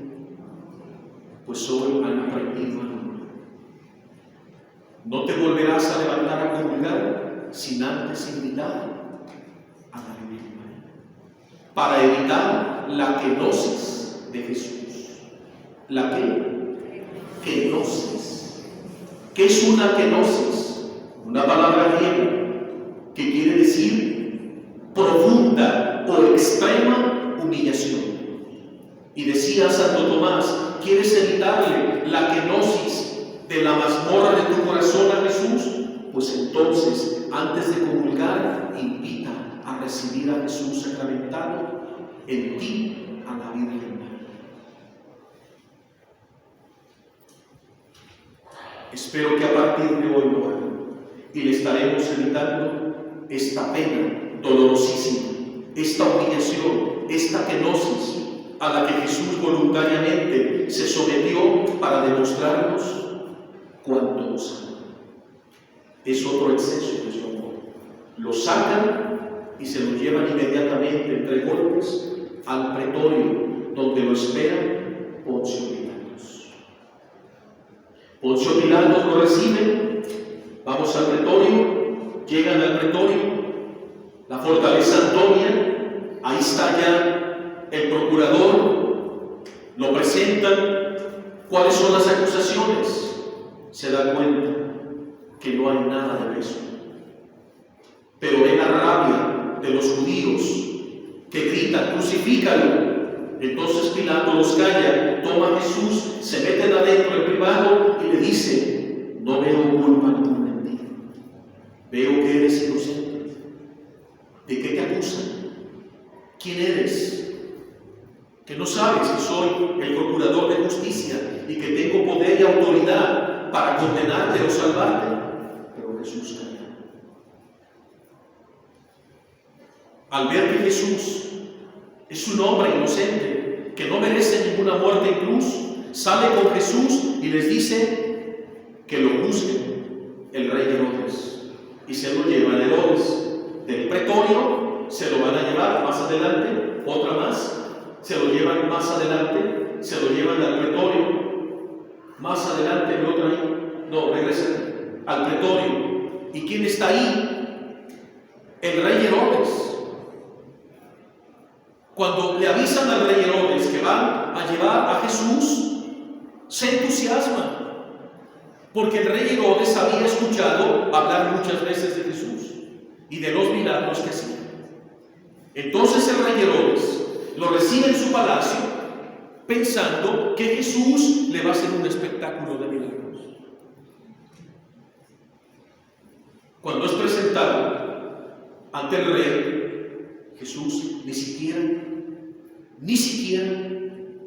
Pues hoy han aprendido a no. No te volverás a levantar a comulgar sin antes invitar a la Virgen María, para evitar la kenosis de Jesús. ¿La qué? Kenosis. ¿Qué es una kenosis? Una palabra griega que quiere decir profunda o extrema humillación. Y decía Santo Tomás: ¿quieres evitarle la kenosis de la mazmorra de tu corazón a Jesús? Pues entonces, antes de comulgar, invita a recibir a Jesús sacramentado en ti, a la Virgen María. Espero que a partir de hoy lo hagan y le estaremos evitando esta pena dolorosísima, esta humillación, esta kenosis a la que Jesús voluntariamente se sometió para demostrarnos cuánto nos ama. Es otro exceso de su amor. Lo sacan y se lo llevan inmediatamente entre golpes al pretorio, donde lo espera Poncio Pilatos. Poncio Pilato lo recibe, vamos al pretorio, llegan al pretorio, la fortaleza Antonia, ahí está ya el procurador, lo presentan, ¿cuáles son las acusaciones? Se da cuenta que no hay nada de peso. Pero ve la rabia de los judíos que gritan, crucifícalo. Entonces Pilato los calla, toma a Jesús, se meten adentro del privado y le dice: no veo culpa ninguna en ti, veo que eres inocente. ¿De qué te acusan? ¿Quién eres? Que no sabes que soy el procurador de justicia y que tengo poder y autoridad para condenarte o salvarte. Pero Jesús calla. Al ver que Jesús es un hombre inocente, que no merece ninguna muerte en cruz, sale con Jesús y les dice que lo juzguen el rey Herodes. Y se lo llevan a Herodes del pretorio, se lo van a llevar más adelante, otra más, se lo llevan más adelante, se lo llevan al pretorio, más adelante y otra ahí, no, regresan al pretorio. ¿Y quién está ahí? El rey Herodes. Cuando le avisan al rey Herodes que van a llevar a Jesús, se entusiasma, porque el rey Herodes había escuchado hablar muchas veces de Jesús y de los milagros que hacía. Entonces el rey Herodes lo recibe en su palacio, pensando que Jesús le va a hacer un espectáculo de milagros. Cuando es presentado ante el rey, Jesús ni siquiera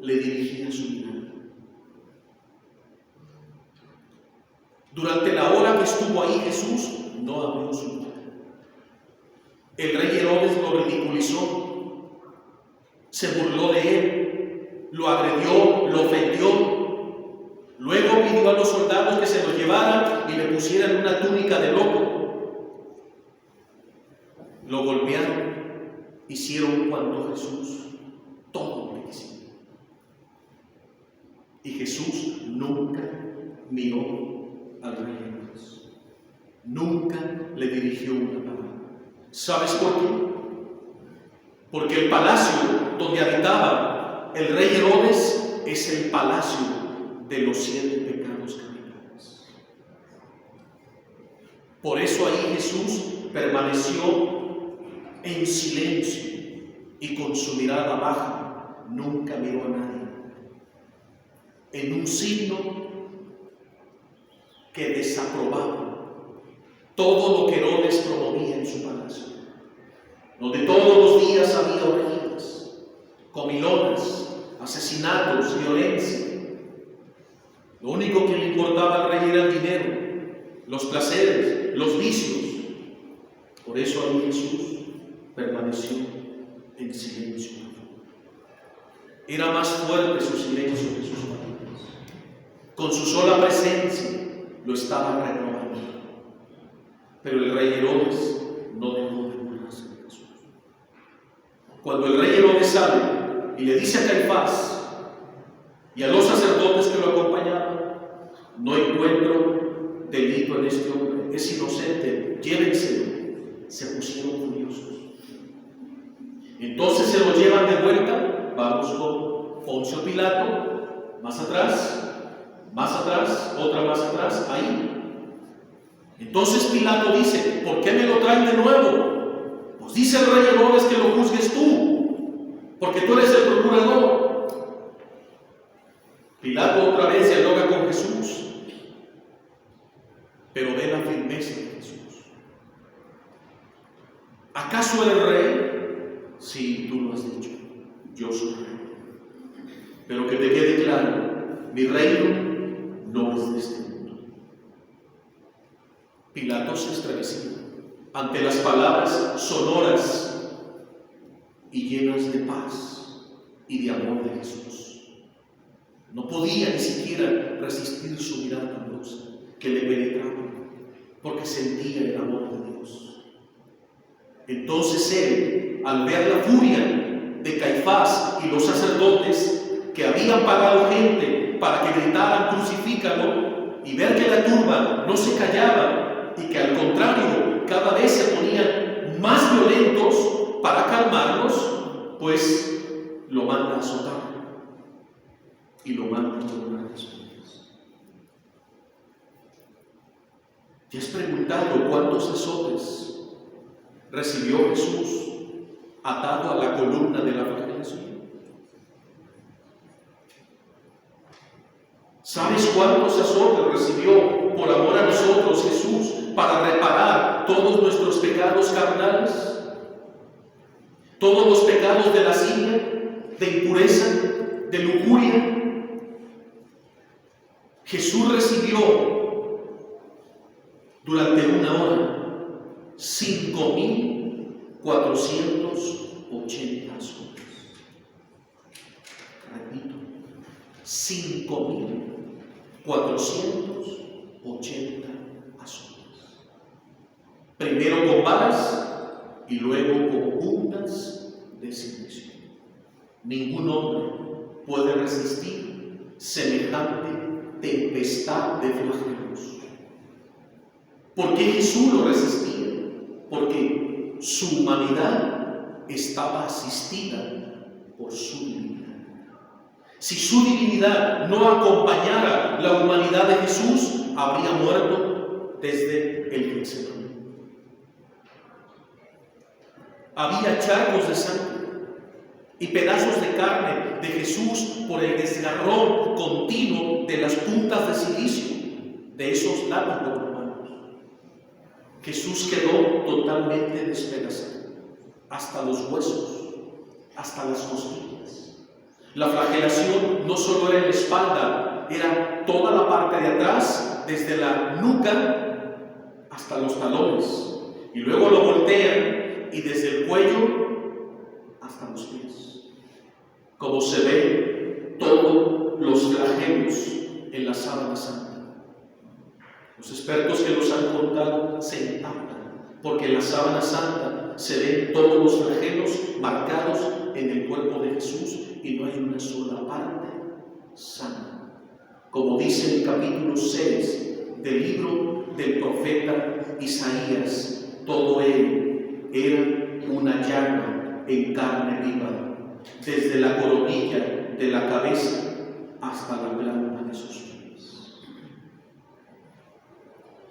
le dirigía su mirada. Durante la hora que estuvo ahí Jesús no abrió su boca. El rey Herodes lo ridiculizó, se burló de él, lo agredió, lo ofendió. Luego pidió a los soldados que se lo llevaran y le pusieran una túnica de loco. Lo golpearon. Hicieron cuanto Jesús, todo lo que hicieron. Y Jesús nunca miró al rey Herodes. Nunca le dirigió una palabra. ¿Sabes por qué? Porque el palacio donde habitaba el rey Herodes es el palacio de los 7 pecados capitales. Por eso ahí Jesús permaneció en silencio y con su mirada baja, nunca miró a nadie, en un signo que desaprobaba todo lo que Herodes promovía en su palacio, donde todos los días había orgías, comilonas, asesinatos, violencia. Lo único que le importaba al rey era el dinero, los placeres, los vicios. Por eso ahí Jesús permaneció en silencio. Era más fuerte su silencio que sus palabras. Con su sola presencia lo estaba reprobando. Pero el rey Herodes no dejó de burlarse de Jesús. Cuando el rey Herodes sale y le dice a Caifás y a los sacerdotes que lo acompañaban: no encuentro delito en este hombre, es inocente, llévenselo, se pusieron furiosos. Entonces se lo llevan de vuelta. Vamos con Poncio Pilato, más atrás, otra más atrás, ahí. Entonces Pilato dice: ¿por qué me lo traen de nuevo? Pues dice el rey Herodes que lo juzgues tú, porque tú eres el procurador. Pilato otra vez dialoga con Jesús, pero ve la firmeza de Jesús. ¿Acaso eres rey? Sí, tú lo has dicho, yo soy rey. Pero que te quede claro, mi reino no es de este mundo. Pilato se estremeció ante las palabras sonoras y llenas de paz y de amor de Jesús. No podía ni siquiera resistir su mirada amorosa que le penetraba, porque sentía el amor de Dios. Entonces él, al ver la furia de Caifás y los sacerdotes que habían pagado gente para que gritaran crucifícalo, y ver que la turba no se callaba y que al contrario cada vez se ponían más violentos para calmarlos, pues lo manda a azotar y lo manda a coronar de espinas. ¿Te has preguntado cuántos azotes recibió Jesús atado a la columna de la flagelación? ¿Sabes cuántos azotes recibió por amor a nosotros Jesús para reparar todos nuestros pecados carnales? Todos los pecados de lascivia, de impureza, de lujuria. Jesús recibió durante una hora 5.480 azotes. Repito, 5.480 azotes. Primero con varas y luego con puntas de silicio. Ningún hombre puede resistir semejante tempestad de flagelos. ¿Por qué Jesús lo resistía? Porque su humanidad estaba asistida por su divinidad. Si su divinidad no acompañara la humanidad de Jesús, habría muerto desde el Getsemaní. Había charcos de sangre y pedazos de carne de Jesús por el desgarrón continuo de las puntas de silicio de esos látigos romanos. Jesús quedó totalmente despedazado, hasta los huesos, hasta las costillas. La flagelación no solo era en la espalda, era toda la parte de atrás, desde la nuca hasta los talones. Y luego lo voltean y desde el cuello hasta los pies. Como se ve todos los flagelos en la sábana santa. Los expertos que los han contado se impactan, porque en la sábana santa se ven todos los flagelos marcados en el cuerpo de Jesús y no hay una sola parte sana. Como dice el capítulo 6 del libro del profeta Isaías, todo él era una llaga en carne viva, desde la coronilla de la cabeza hasta la planta de sus pies.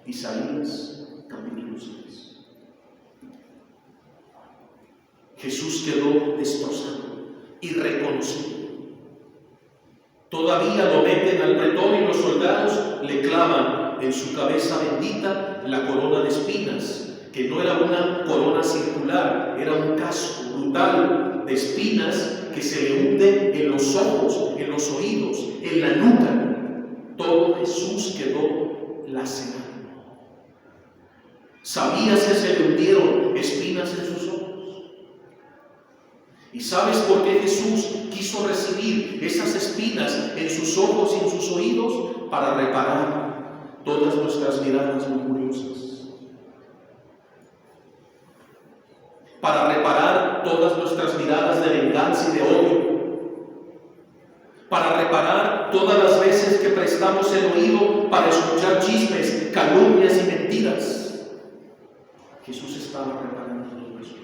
Isaías, capítulo 6. Jesús quedó destrozado, irreconocible. Todavía lo meten al pretorio y los soldados le clavan en su cabeza bendita la corona de espinas, que no era una corona circular, era un casco brutal de espinas que se le hunden en los ojos, en los oídos, en la nuca. Todo Jesús quedó lacerado. ¿Sabías que se le hundieron espinas en sus ojos? ¿Y sabes por qué Jesús quiso recibir esas espinas en sus ojos y en sus oídos? Para reparar todas nuestras miradas lujuriosas. Para reparar todas nuestras miradas de venganza y de odio, para reparar todas las veces que prestamos el oído para escuchar chismes, calumnias y mentiras. Jesús estaba reparando todo eso.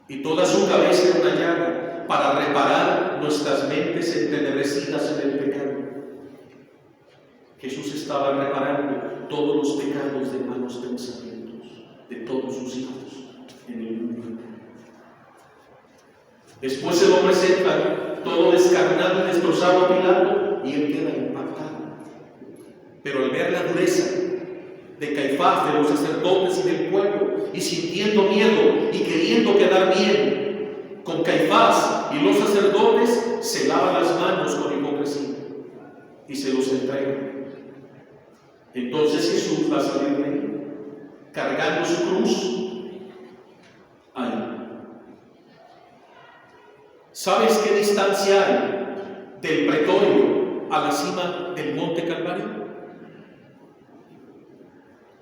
Y toda su cabeza era una llaga para reparar nuestras mentes entenebrecidas en el pecado. Jesús estaba reparando todos los pecados de malos pensamientos de todos sus hijos en el mundo. Después se lo presentan todo descarnado y destrozado a Pilato y él queda impactado. Pero al ver la dureza de Caifás, de los sacerdotes y del pueblo, y sintiendo miedo y queriendo quedar bien con Caifás y los sacerdotes, se lava las manos con hipocresía y se los entrega. Entonces Jesús va a salir de ahí, cargando su cruz. Ahí. ¿Sabes qué distancia hay del pretorio a la cima del monte Calvario?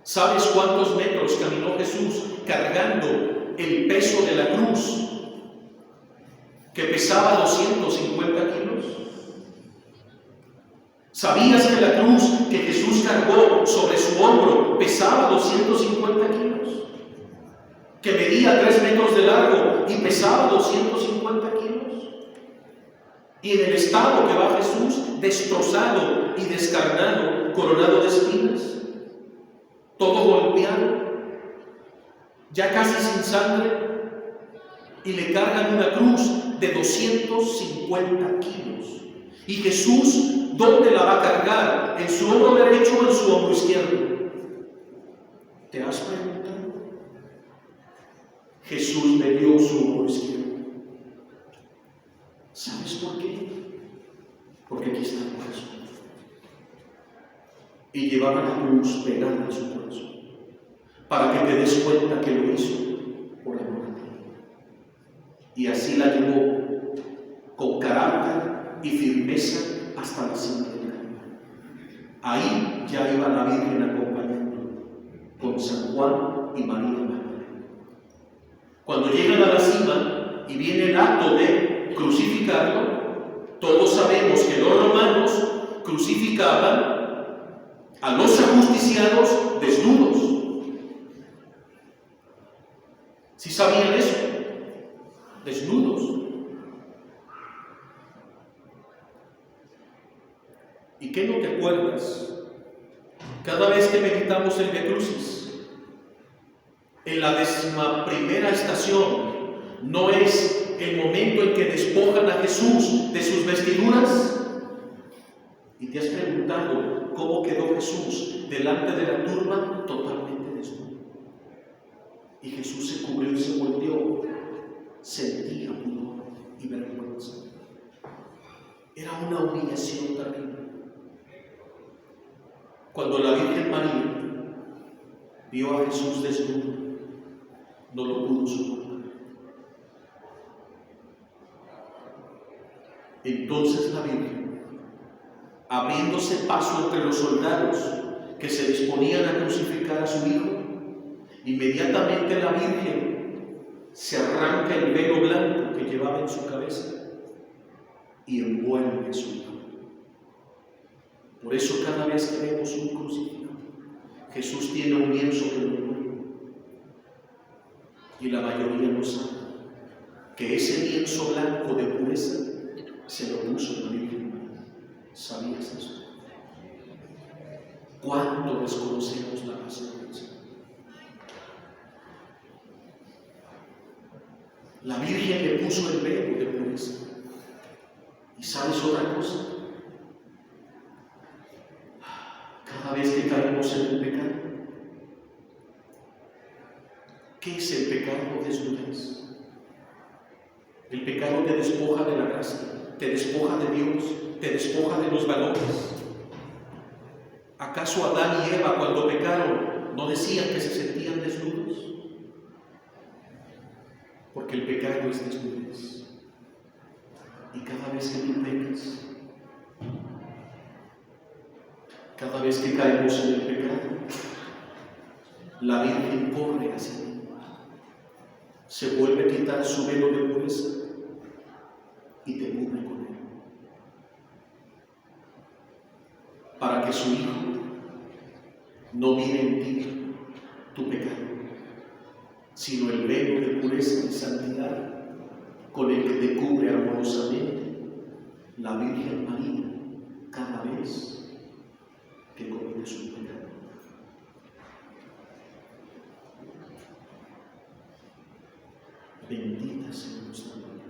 ¿Sabes cuántos metros caminó Jesús cargando el peso de la cruz, que pesaba 250 kilos? ¿Sabías que la cruz que Jesús cargó sobre su hombro pesaba 250 kilos? Que medía 3 metros de largo y pesaba 250 kilos. Y en el estado que va Jesús, destrozado y descarnado, coronado de espinas, todo golpeado, ya casi sin sangre, y le cargan una cruz de 250 kilos. Y Jesús, ¿dónde la va a cargar? ¿En su hombro derecho o en su hombro izquierdo? ¿Te has preguntado? Jesús le dio su hombro izquierdo. ¿Sabes por qué? Porque aquí está el corazón. Y llevaba la cruz pegada en su corazón, para que te des cuenta que lo hizo por amor a ti. Y así la llevó con carácter y firmeza hasta la cima del camino. Ahí ya iba la Virgen acompañando con San Juan y María Magdalena. Cuando llegan a la cima y viene el acto de crucificarlo, todos sabemos que los romanos crucificaban a los ajusticiados desnudos. ¿Sí sabían eso? Desnudos. ¿Y qué no te acuerdas? Cada vez que meditamos el Via Crucis, en la 11ª estación, ¿no es el momento en que despojan a Jesús de sus vestiduras? ¿Y te has preguntado cómo quedó Jesús delante de la tumba? Totalmente desnudo. Y Jesús se cubrió y se volteó. Sentía pudor y vergüenza. Era una humillación terrible. Cuando la Virgen María vio a Jesús desnudo, no lo pudo soportar. Entonces la Virgen, abriéndose paso entre los soldados que se disponían a crucificar a su hijo, inmediatamente la Virgen se arranca el velo blanco que llevaba en su cabeza y envuelve a su hijo. Por eso cada vez que vemos un crucifijo, Jesús tiene un lienzo que lo envuelve. Y la mayoría no sabe que ese lienzo blanco de pureza se lo puso la Virgen María. ¿Sabías eso? ¿Cuánto desconocemos la pasión del Señor? La Virgen le puso el velo de pureza. ¿Y sabes otra cosa? Cada vez que caemos en el pecado, ¿qué es el pecado? Desnudez. El pecado te despoja de la gracia, te despoja de Dios, te despoja de los valores. ¿Acaso Adán y Eva, cuando pecaron, no decían que se sentían desnudos? Porque el pecado es desnudez. Y cada vez que tú pecas, cada vez que caemos en el pecado, la Virgen corre hacia ti. Se vuelve a quitar su velo de pureza y te cubre con él. Para que su Hijo no mire en ti tu pecado, sino el velo de pureza y santidad con el que te cubre amorosamente la Virgen María cada vez que cometes un pecado. Bendita sea nuestra María.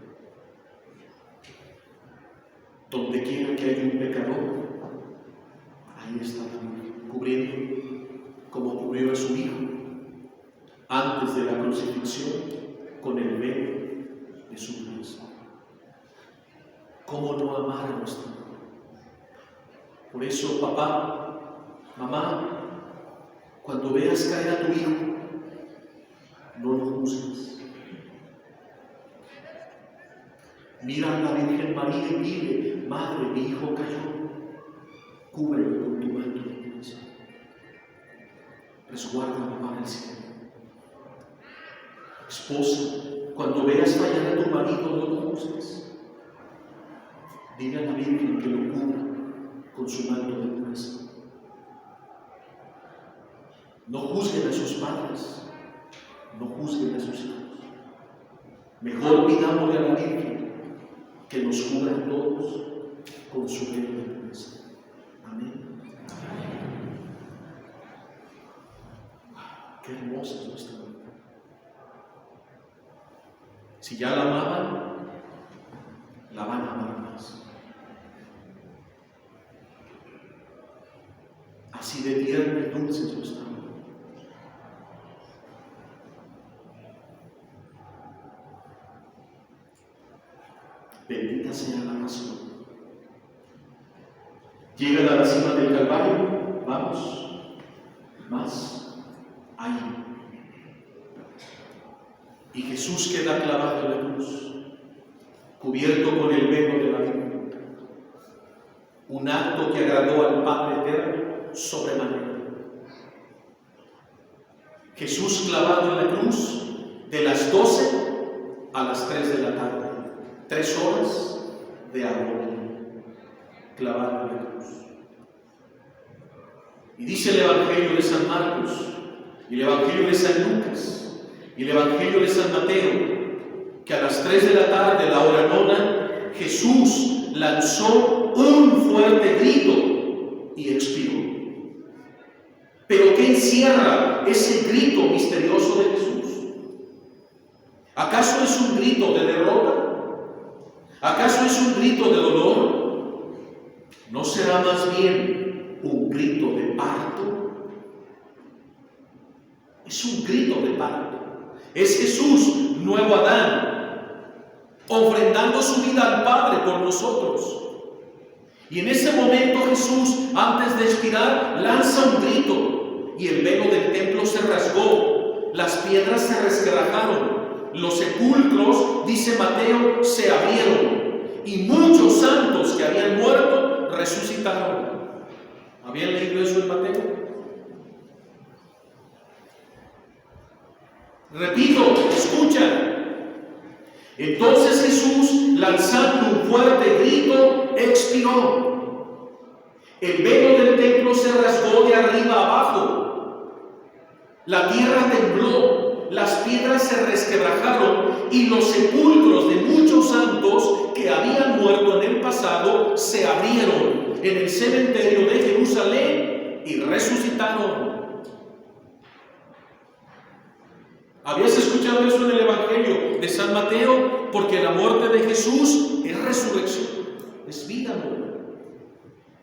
Donde quiera que haya un pecador, ahí está la Virgen, cubriendo como cubrió a su Hijo antes de la crucifixión con el velo de su pureza. ¿Cómo no amar a nuestra Madre? Por eso, papá, mamá, cuando veas caer a tu hijo, no lo juzgues. Mira a la Virgen María y dile: Madre, mi hijo cayó, cúbrelo con tu manto de pureza. Resguárdame para el cielo. Esposa, cuando veas fallar a tu marido, no lo juzgues. Dile a la Virgen que lo cubra con su manto de pureza. No juzguen a sus padres, no juzguen a sus hijos. Mejor pidámosle a la Virgen que nos cubra a todos con su velo de pureza. Amén. Qué hermosa es nuestra vida. Si ya la amaban, la van a amar más. Así de tierna y dulce es nuestra vida. Bendita sea la pasión. Llega a la cima del Calvario, vamos, más ahí. Y Jesús queda clavado en la cruz, cubierto con el velo de la Virgen. Un acto que agradó al Padre Eterno sobremanera. Jesús clavado en la cruz de las 12 a las 3 de la tarde. 3 horas de agonía, clavado en la cruz. Y dice el Evangelio de San Marcos, y el Evangelio de San Lucas, y el Evangelio de San Mateo, que a las 3 de la tarde, la hora nona, Jesús lanzó un fuerte grito y expiró. ¿Pero qué encierra ese grito misterioso de Jesús? ¿Acaso es un grito de derrota? ¿Acaso es un grito de dolor? ¿No será más bien un grito de parto? Es un grito de parto. Es Jesús, nuevo Adán, ofrendando su vida al Padre por nosotros. Y en ese momento Jesús, antes de expirar, lanza un grito y el velo del templo se rasgó, las piedras se resquebrajaron. Los sepulcros, dice Mateo, se abrieron y muchos santos que habían muerto resucitaron. ¿Habían leído eso en Mateo? Repito, escucha. Entonces Jesús, lanzando un fuerte grito, expiró. El velo del templo se rasgó de arriba abajo. La tierra tembló. Las piedras se resquebrajaron y los sepulcros de muchos santos que habían muerto en el pasado se abrieron en el cementerio de Jerusalén y resucitaron. ¿Habías escuchado eso en el Evangelio de San Mateo? Porque la muerte de Jesús es resurrección, es vida nueva.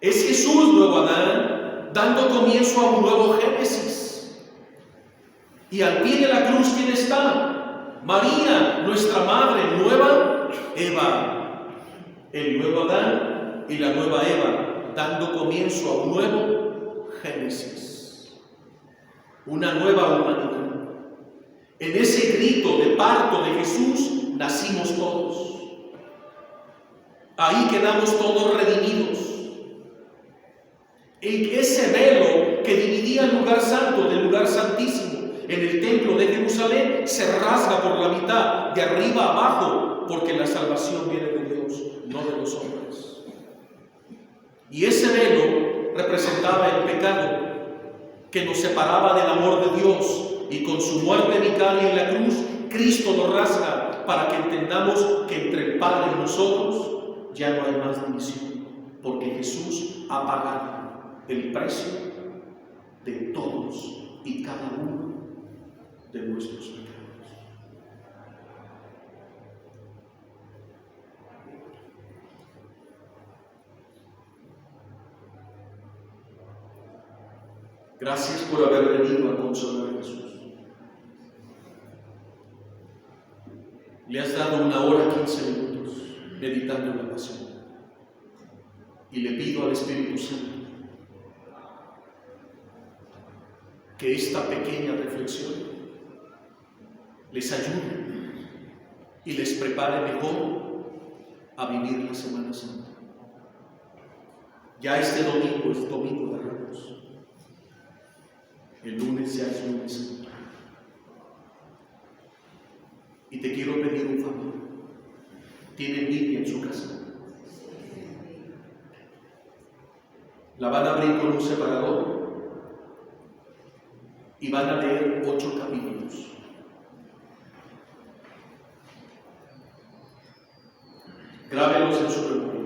Es Jesús, nuevo Adán, dando comienzo a un nuevo Génesis. Y al pie de la cruz, ¿quién está? María, nuestra madre, nueva Eva. El nuevo Adán y la nueva Eva, dando comienzo a un nuevo Génesis. Una nueva humanidad. En ese grito de parto de Jesús, nacimos todos. Ahí quedamos todos redimidos. En ese velo que dividía el lugar santo del lugar santísimo en el templo de Jerusalén se rasga por la mitad, de arriba a abajo, porque la salvación viene de Dios, no de los hombres. Y ese velo representaba el pecado que nos separaba del amor de Dios, y con su muerte vicaria en la cruz, Cristo lo rasga para que entendamos que entre el Padre y nosotros ya no hay más división, porque Jesús ha pagado el precio de todos y cada uno de nuestros pecados. Gracias por haber venido a consolar a Jesús. Le has dado 1 hora 15 minutos meditando en la pasión. Y le pido al Espíritu Santo que esta pequeña reflexión les ayude y les prepare mejor a vivir la Semana Santa. Ya este domingo es Domingo de Ramos. El lunes ya es Lunes Santo. Y te quiero pedir un favor. ¿Tienen Biblia en su casa? la van a abrir con un separador y van a leer 8 capítulos. Grábelos en su memoria.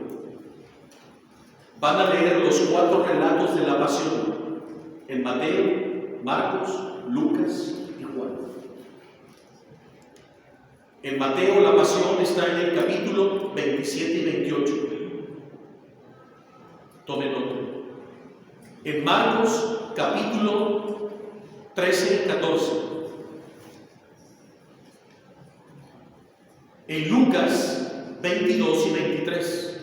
Van a leer los 4 relatos de la pasión en Mateo, Marcos, Lucas y Juan. En Mateo la pasión está en el capítulo 27 y 28. Tomen nota. En Marcos capítulo 13 y 14. En Lucas 22 y 23.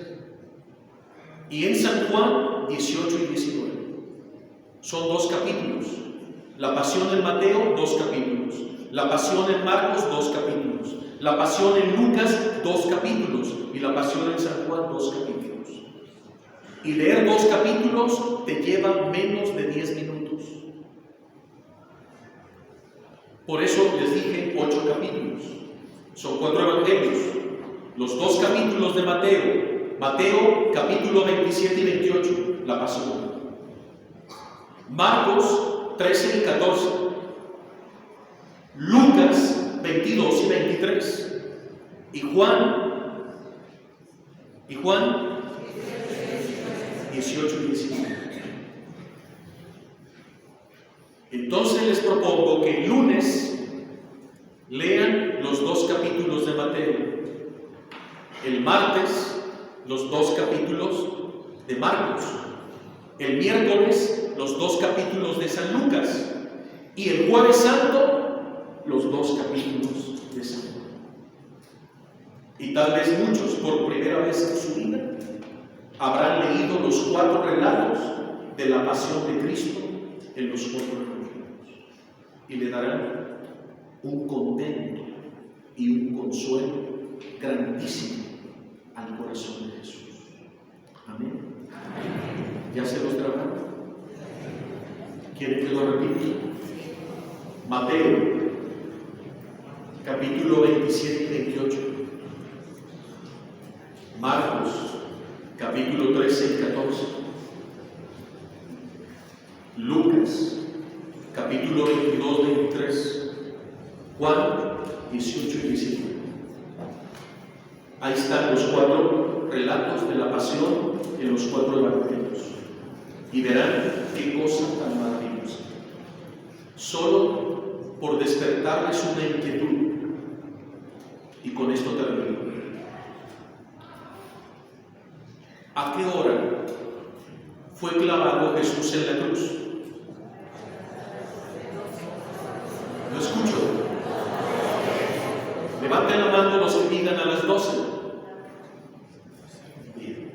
Y en San Juan 18 y 19. Son 2 capítulos. La pasión en Mateo, 2 capítulos. La pasión en Marcos, 2 capítulos. La pasión en Lucas, 2 capítulos. Y la pasión en San Juan, 2 capítulos. Y leer 2 capítulos te lleva menos de 10 minutos. Por eso les dije 8 capítulos. Son 4 evangelios. Los 2 capítulos de Mateo. Mateo, capítulo 27 y 28, la pasión. Marcos 13 y 14. Lucas 22 y 23. Y Juan 18 y 19. Entonces les propongo que el lunes lean los 2 capítulos de Mateo. El martes los 2 capítulos de Marcos. El miércoles los 2 capítulos de San Lucas. Y el jueves santo los 2 capítulos de San Juan. Y tal vez muchos por primera vez en su vida habrán leído los 4 relatos de la pasión de Cristo en los 4 evangelios. Y le darán un contento y un consuelo grandísimo al corazón de Jesús. Amén. ¿Ya se los trabaron? ¿Quieren que lo repita? Mateo, capítulo 27 y 28. Marcos, capítulo 13 y 14. Lucas, capítulo 22 y 23. Juan, 18 y 19. Ahí están los 4 relatos de la pasión en los 4 evangelios. Y verán qué cosa tan maravillosa. Solo por despertarles una inquietud. Y con esto termino. ¿A qué hora fue clavado Jesús en la cruz? ¿Lo escucho? Levanten la mano los que digan a las 12. Bien.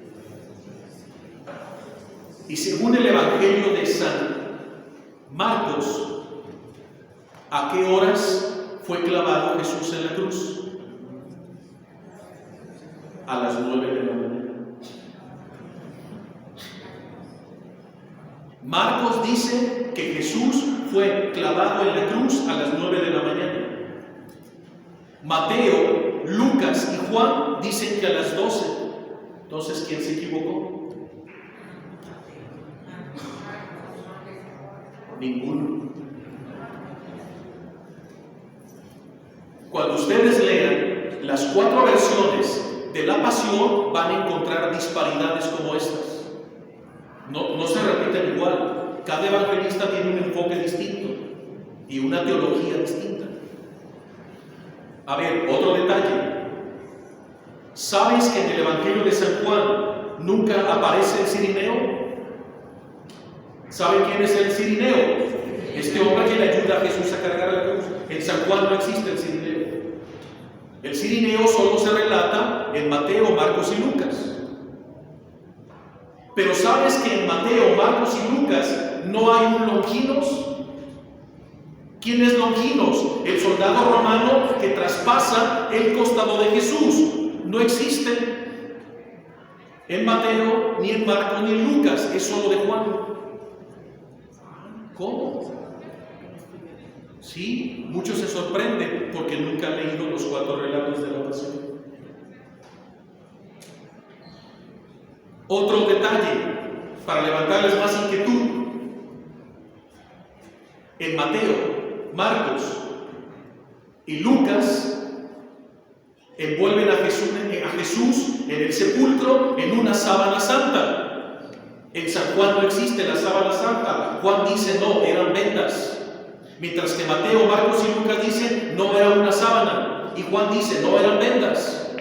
Y según el Evangelio de San Marcos, ¿a qué horas fue clavado Jesús en la cruz? A las 9 de la mañana. Marcos dice que Jesús fue clavado en la cruz a las 9 de la mañana. Mateo, Lucas y Juan dicen que a las 12. Entonces, ¿quién se equivocó? Ninguno. Cuando ustedes lean las 4 versiones de la pasión, van a encontrar disparidades como estas. No se repiten igual. Cada evangelista tiene un enfoque distinto y una teología distinta. A ver, otro detalle. ¿Sabes que en el Evangelio de San Juan nunca aparece el cirineo? ¿Sabe quién es el cirineo? Este hombre que le ayuda a Jesús a cargar la cruz. En San Juan no existe el cirineo. El cirineo solo se relata en Mateo, Marcos y Lucas. Pero ¿sabes que en Mateo, Marcos y Lucas no hay un Longinos? ¿Quién es Longinos? El soldado romano que traspasa el costado de Jesús. No existe en Mateo, ni en Marcos, ni en Lucas. Es solo de Juan. ¿Cómo? Sí, muchos se sorprenden porque nunca han leído los 4 relatos de la pasión. Otro detalle para levantarles más inquietud. En Mateo, Marcos y Lucas envuelven a Jesús en el sepulcro en una sábana santa. En San Juan no existe la sábana santa. Juan dice no, eran vendas. Mientras que Mateo, Marcos y Lucas dicen no era una sábana. Y Juan dice no, eran vendas.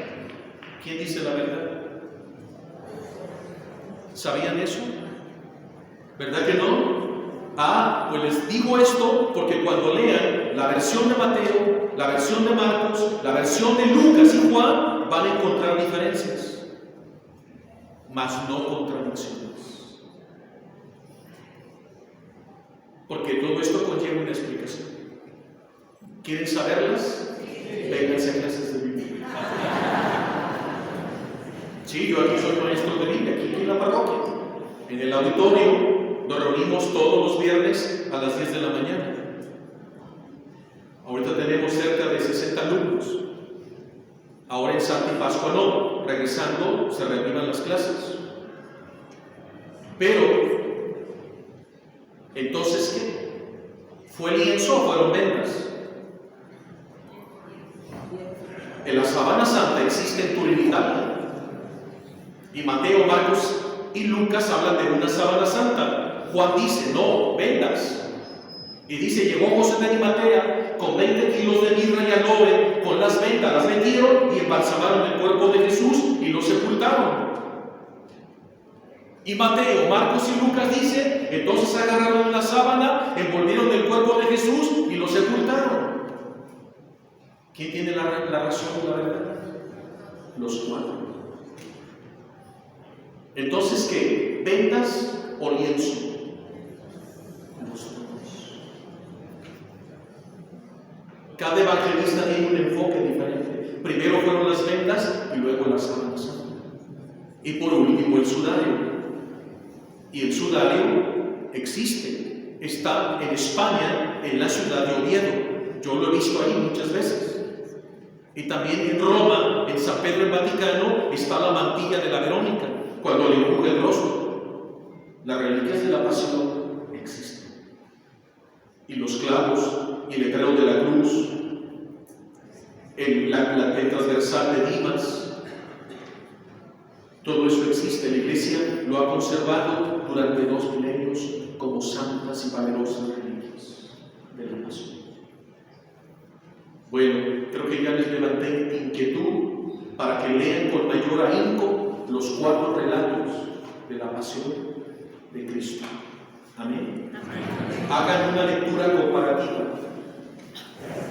¿Quién dice la verdad? ¿Sabían eso? ¿Verdad que no? Pues les digo esto porque cuando lean la versión de Mateo, la versión de Marcos, la versión de Lucas y Juan, van a encontrar diferencias, mas no contradicciones. Porque todo esto conlleva una explicación. ¿Quieren saberlas? Vénganse a clases de Biblia. Sí, yo aquí soy maestro de Biblia, aquí en la parroquia. En el auditorio nos reunimos todos los viernes a las 10 de la mañana. Ahorita tenemos cerca de 60 alumnos. Ahora en Santa y Pascua no, regresando se reaniman las clases. Pero, entonces, ¿qué? ¿Fue lienzo o fueron vendas? En la sábana santa existe en Turín, Italia. Y Mateo, Marcos y Lucas hablan de una sábana santa. Juan dice, no, vendas. Y dice, llegó José de Arimatea con 20 kilos de mirra y aloe, con las vendas, las metieron y embalsamaron el cuerpo de Jesús y lo sepultaron. Y Mateo, Marcos y Lucas dice, entonces agarraron una sábana, envolvieron el cuerpo de Jesús y lo sepultaron. ¿Quién tiene la razón y la verdad? Los cuatro. Entonces, ¿qué? ¿Vendas o lienzo? Los dos. Cada evangelista tiene un enfoque diferente. Primero fueron las vendas y luego la sábana santa. Y por último el sudario. Y el sudario existe. Está en España, en la ciudad de Oviedo. Yo lo he visto ahí muchas veces. Y también en Roma, en San Pedro el Vaticano, está la mantilla de la Verónica, cuando le enjuga el rostro. Las reliquias de la pasión existen. Y los clavos y el letrero de la cruz, el transversal de Dimas, todo eso existe. La Iglesia lo ha conservado durante 2 milenios como santas y valerosas reliquias de la pasión. Bueno, creo que ya les levanté inquietud para que lean con mayor ahínco los 4 relatos de la pasión de Cristo. Amén. Amén. Hagan una lectura comparativa.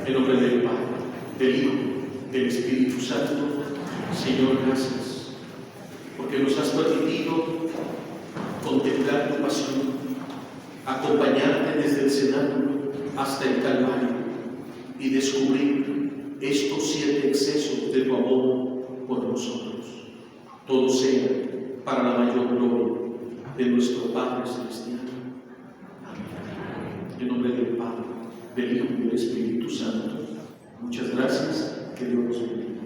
En nombre del Padre, del Hijo, del Espíritu Santo. Señor, gracias, porque nos has permitido contemplar tu pasión, acompañarte desde el cenáculo hasta el Calvario y descubrir estos 7 excesos de tu amor por nosotros. Todo sea para la mayor gloria de nuestro Padre Celestial. Amén. En nombre del Padre, del Hijo y del Espíritu Santo. Muchas gracias. Que Dios los bendiga.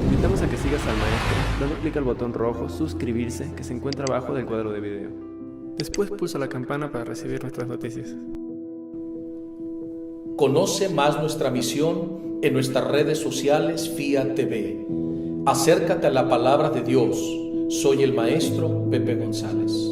Te invitamos a que sigas al maestro dando clic al botón rojo suscribirse que se encuentra abajo del cuadro de video. Después pulsa la campana para recibir nuestras noticias. Conoce más nuestra misión en nuestras redes sociales FIA TV. Acércate a la palabra de Dios. Soy el maestro Pepe González.